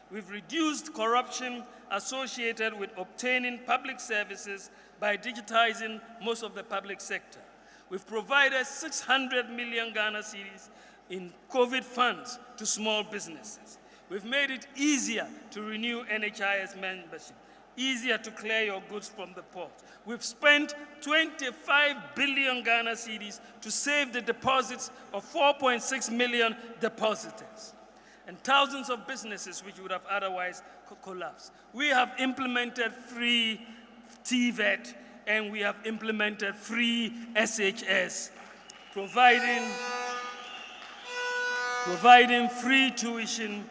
We've reduced corruption associated with obtaining public services by digitizing most of the public sector. We've provided 600 million Ghana cedis in COVID funds to small businesses. We've made it easier to renew NHIS membership, easier to clear your goods from the port. We've spent 25 billion Ghana cedis to save the deposits of 4.6 million depositors and thousands of businesses which would have otherwise collapsed. We have implemented free TVET and we have implemented free SHS, providing free tuition,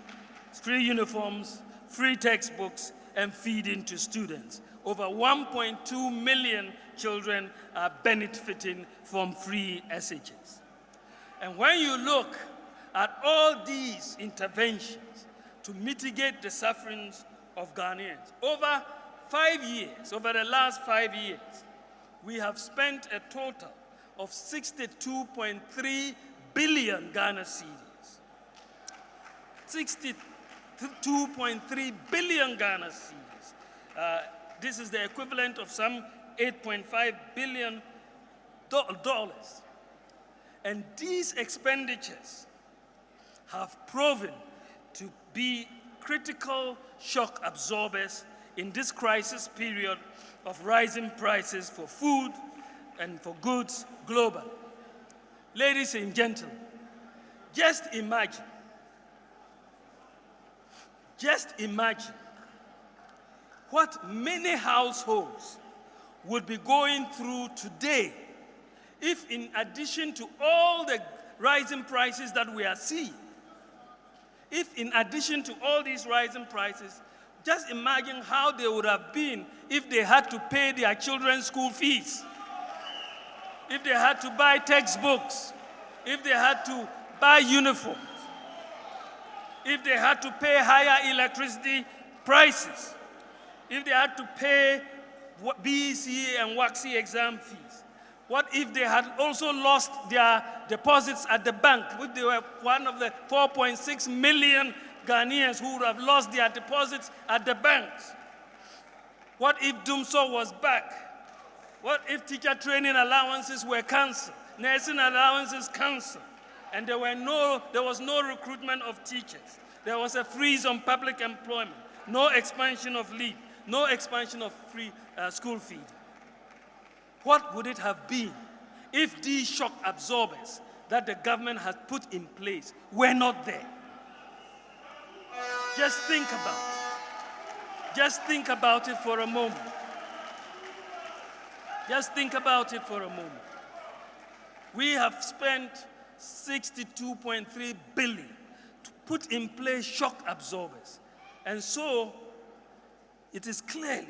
free uniforms, free textbooks, and feeding to students. Over 1.2 million children are benefiting from free SHS. And when you look at all these interventions to mitigate the sufferings of Ghanaians, over the last 5 years, we have spent a total of 62.3 billion Ghana cedis. 62.3 billion Ghana cedis. This is the equivalent of some $8.5 billion. And these expenditures have proven to be critical shock absorbers in this crisis period of rising prices for food and for goods globally. Ladies and gentlemen, just imagine what many households would be going through today if, in addition to all the rising prices that we are seeing, if in addition to all these rising prices, just imagine how they would have been if they had to pay their children's school fees, if they had to buy textbooks, if they had to buy uniforms, if they had to pay higher electricity prices, if they had to pay BECE and WACSI exam fees. What if they had also lost their deposits at the bank? If they were one of the 4.6 million Ghanaians who would have lost their deposits at the banks? What if Dumso was back? What if teacher training allowances were cancelled, nursing allowances cancelled, and there was no recruitment of teachers? There was a freeze on public employment, no expansion of LEAP, no expansion of free school feeding. What would it have been if these shock absorbers that the government has put in place were not there? Just think about it. Just think about it for a moment. Just think about it for a moment. We have spent 62.3 billion to put in place shock absorbers. And so it is clearly,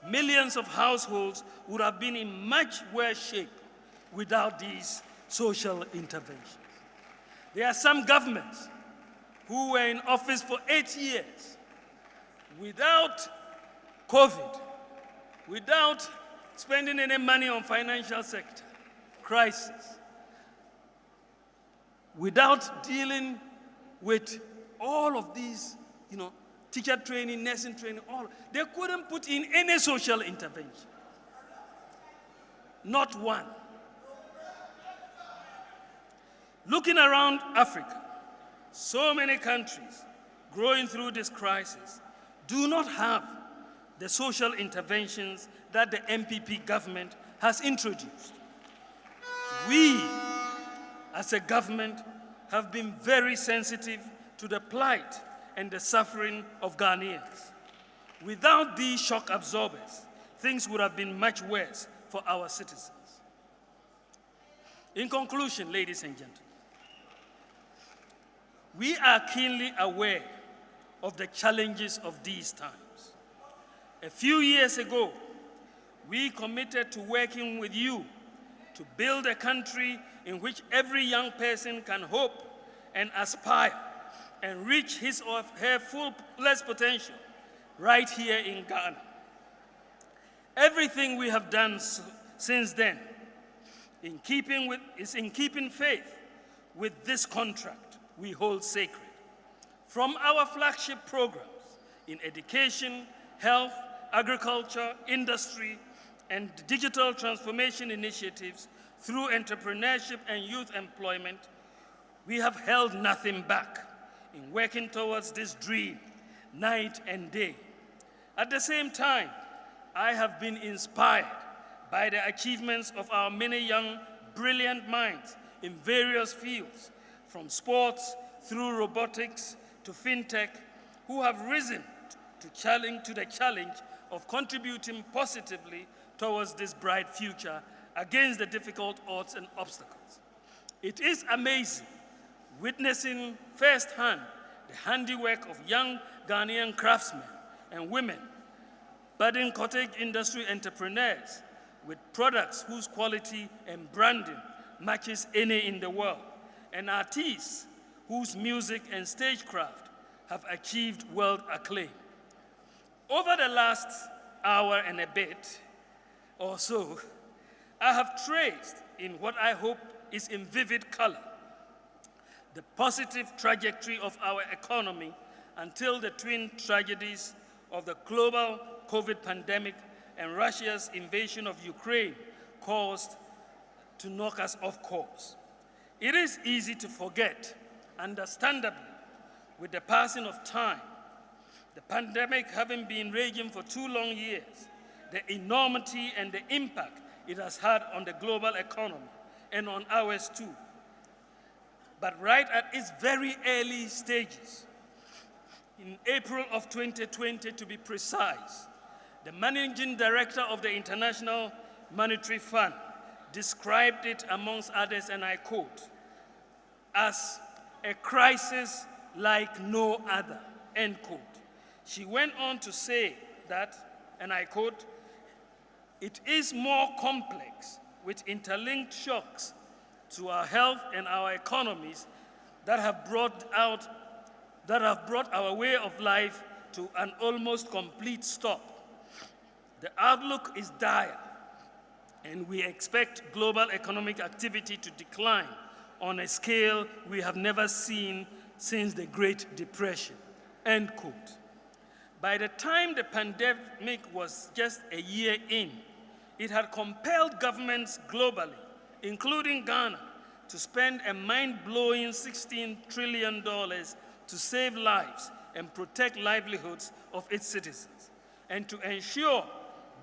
millions of households would have been in much worse shape without these social interventions. There are some governments who were in office for 8 years without COVID, without spending any money on financial sector crisis. without dealing with all of these, teacher training, nursing training, they couldn't put in any social intervention. Not one. Looking around Africa, so many countries growing through this crisis do not have the social interventions that the MPP government has introduced. We, as a government, have been very sensitive to the plight and the suffering of Ghanaians. Without these shock absorbers, things would have been much worse for our citizens. In conclusion, ladies and gentlemen, we are keenly aware of the challenges of these times. A few years ago, we committed to working with you to build a country in which every young person can hope and aspire and reach his or her fullest potential right here in Ghana. Everything we have done since then is in keeping faith with this contract we hold sacred. From our flagship programs in education, health, agriculture, industry, and digital transformation initiatives through entrepreneurship and youth employment, we have held nothing back in working towards this dream night and day. At the same time, I have been inspired by the achievements of our many young, brilliant minds in various fields, from sports through robotics to fintech, who have risen to the challenge of contributing positively towards this bright future against the difficult odds and obstacles. It is amazing witnessing firsthand the handiwork of young Ghanaian craftsmen and women, budding cottage industry entrepreneurs with products whose quality and branding matches any in the world, and artists whose music and stagecraft have achieved world acclaim. Over the last hour and a bit or so, I have traced in what I hope is in vivid color the positive trajectory of our economy until the twin tragedies of the global COVID pandemic and Russia's invasion of Ukraine caused to knock us off course. It is easy to forget, understandably, with the passing of time, the pandemic having been raging for 2 long years, the enormity and the impact it has had on the global economy and on ours too. But right at its very early stages, in April of 2020 to be precise, the managing director of the International Monetary Fund described it, amongst others, and I quote, as a crisis like no other, end quote. She went on to say that, and I quote, it is more complex with interlinked shocks to our health and our economies that have brought our way of life to an almost complete stop. The outlook is dire, and we expect global economic activity to decline on a scale we have never seen since the Great Depression, end quote. By the time the pandemic was just a year in, it had compelled governments globally, including Ghana, to spend a mind-blowing $16 trillion to save lives and protect livelihoods of its citizens, and to ensure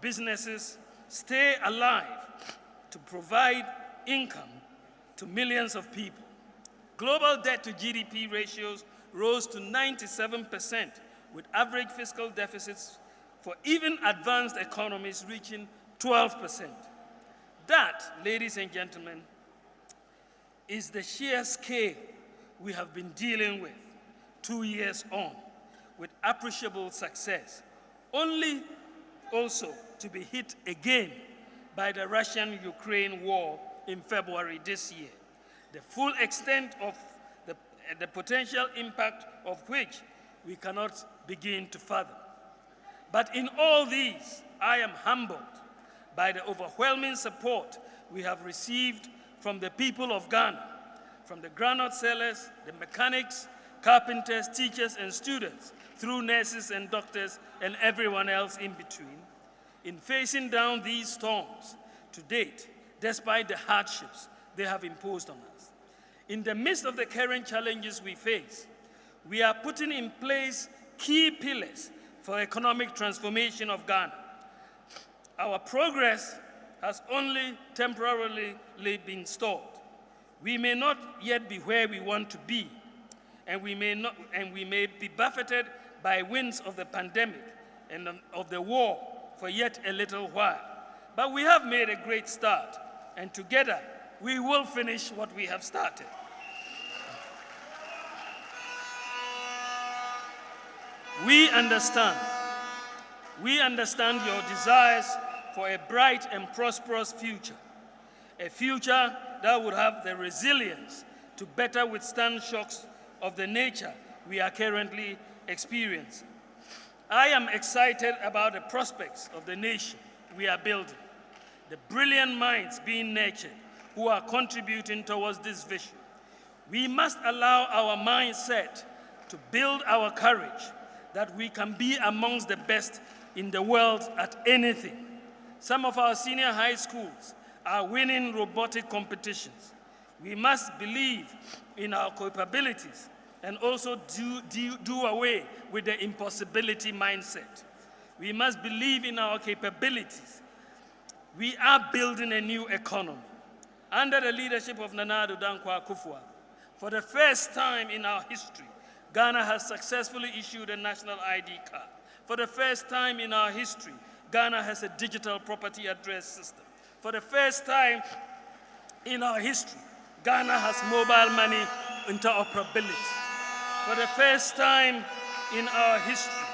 businesses stay alive to provide income to millions of people. Global debt to GDP ratios rose to 97%, with average fiscal deficits for even advanced economies reaching 12%. That, ladies and gentlemen, is the sheer scale we have been dealing with 2 years on, with appreciable success, only also to be hit again by the Russian-Ukraine war in February this year, the full extent of the potential impact of which we cannot begin to fathom. But in all these, I am humbled by the overwhelming support we have received from the people of Ghana, from the groundnut sellers, the mechanics, carpenters, teachers, and students, through nurses and doctors, and everyone else in between, in facing down these storms to date, despite the hardships they have imposed on us. In the midst of the current challenges we face, we are putting in place key pillars for economic transformation of Ghana. Our progress has only temporarily been stalled. We may not yet be where we want to be, and we may be buffeted by winds of the pandemic and of the war for yet a little while. But we have made a great start, and together we will finish what we have started. We understand your desires for a bright and prosperous future, a future that would have the resilience to better withstand shocks of the nature we are currently experiencing. I am excited about the prospects of the nation we are building, the brilliant minds being nurtured who are contributing towards this vision. We must allow our mindset to build our courage that we can be amongst the best in the world at anything. Some of our senior high schools are winning robotic competitions. We must believe in our capabilities and also do away with the impossibility mindset. We must believe in our capabilities. We are building a new economy. Under the leadership of Nana Addo Dankwa Akufo-Addo, for the first time in our history, Ghana has successfully issued a national ID card. For the first time in our history, Ghana has a digital property address system. For the first time in our history, Ghana has mobile money interoperability. For the first time in our history,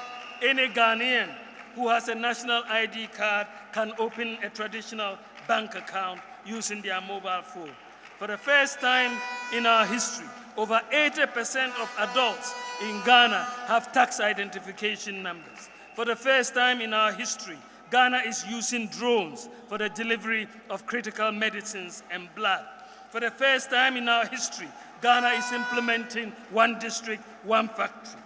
any Ghanaian who has a national ID card can open a traditional bank account using their mobile phone. For the first time in our history, over 80% of adults in Ghana have tax identification numbers. For the first time in our history, Ghana is using drones for the delivery of critical medicines and blood. For the first time in our history, Ghana is implementing one district, one factory.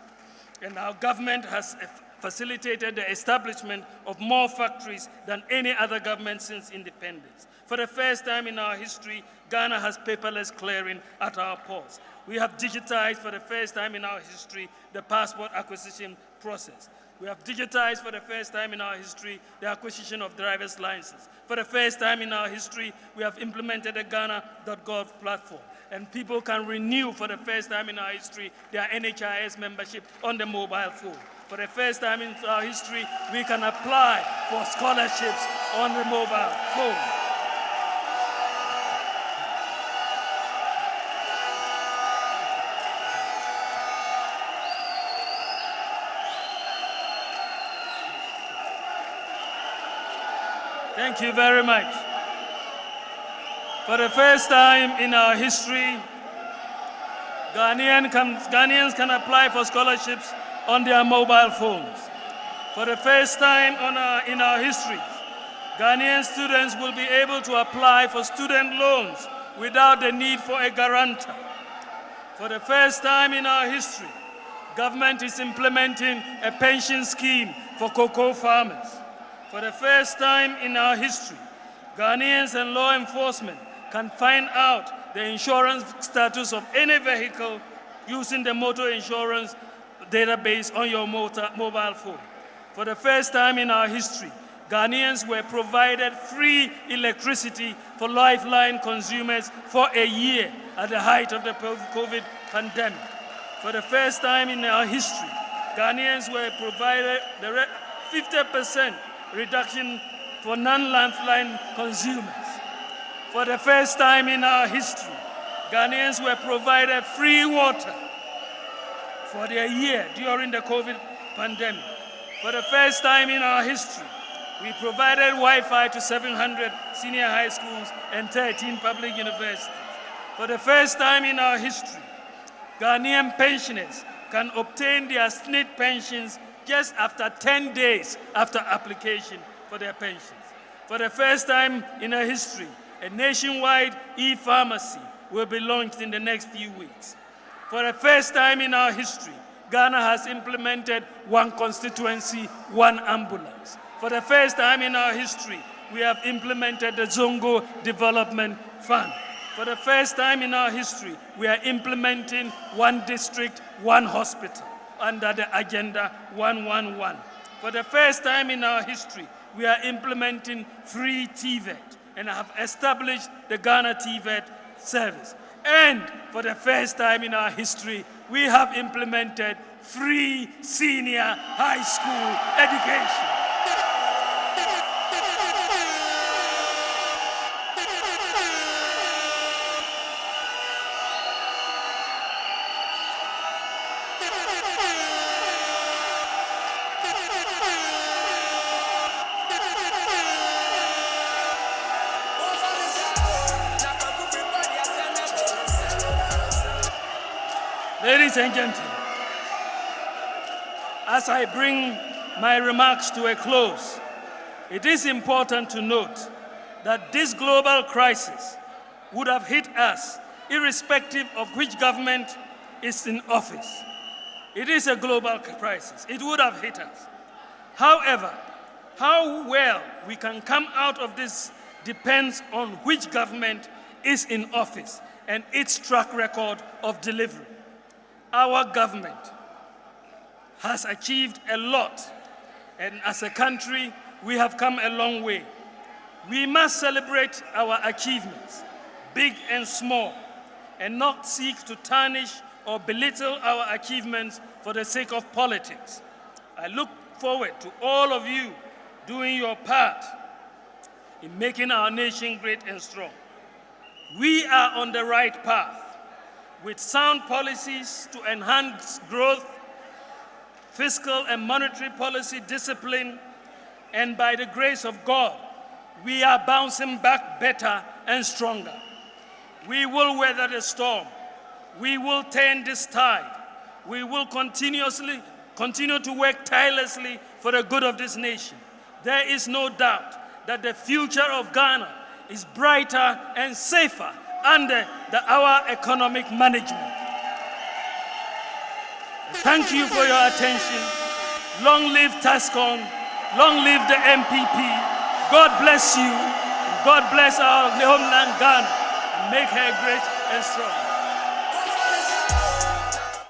And our government has facilitated the establishment of more factories than any other government since independence. For the first time in our history, Ghana has paperless clearing at our ports. We have digitized for the first time in our history the passport acquisition process. We have digitized for the first time in our history the acquisition of driver's licenses. For the first time in our history, we have implemented a Ghana.gov platform. And people can renew for the first time in our history their NHIS membership on the mobile phone. For the first time in our history, we can apply for scholarships on the mobile phone. Thank you very much. For the first time in our history, Ghanaians can apply for scholarships on their mobile phones. For the first time in our history, Ghanaian students will be able to apply for student loans without the need for a guarantor. For the first time in our history, government is implementing a pension scheme for cocoa farmers. For the first time in our history, Ghanaians and law enforcement can find out the insurance status of any vehicle using the motor insurance database on your mobile phone. For the first time in our history, Ghanaians were provided free electricity for lifeline consumers for a year at the height of the COVID pandemic. For the first time in our history, Ghanaians were provided the 50% reduction for non-lifeline consumers. For the first time in our history, Ghanaians were provided free water for their year during the COVID pandemic. For the first time in our history, we provided Wi-Fi to 700 senior high schools and 13 public universities. For the first time in our history, Ghanaian pensioners can obtain their SNIT pensions just after 10 days after application for their pensions. For the first time in our history, a nationwide e-pharmacy will be launched in the next few weeks. For the first time in our history, Ghana has implemented one constituency, one ambulance. For the first time in our history, we have implemented the Zongo Development Fund. For the first time in our history, we are implementing one district, one hospital under the Agenda 111. For the first time in our history, we are implementing free TVET and have established the Ghana TVET service. And for the first time in our history, we have implemented free senior high school education. Ladies and gentlemen, as I bring my remarks to a close, it is important to note that this global crisis would have hit us irrespective of which government is in office. It is a global crisis. It would have hit us. However, how well we can come out of this depends on which government is in office and its track record of delivery. Our government has achieved a lot, and as a country, we have come a long way. We must celebrate our achievements, big and small, and not seek to tarnish or belittle our achievements for the sake of politics. I look forward to all of you doing your part in making our nation great and strong. We are on the right path with sound policies to enhance growth, fiscal and monetary policy discipline, and by the grace of God, we are bouncing back better and stronger. We will weather the storm. We will turn this tide. We will continue to work tirelessly for the good of this nation. There is no doubt that the future of Ghana is brighter and safer under our economic management. Thank you for your attention. Long live TASCON. Long live the MPP. God bless you. God bless our homeland Ghana. Make her great and strong.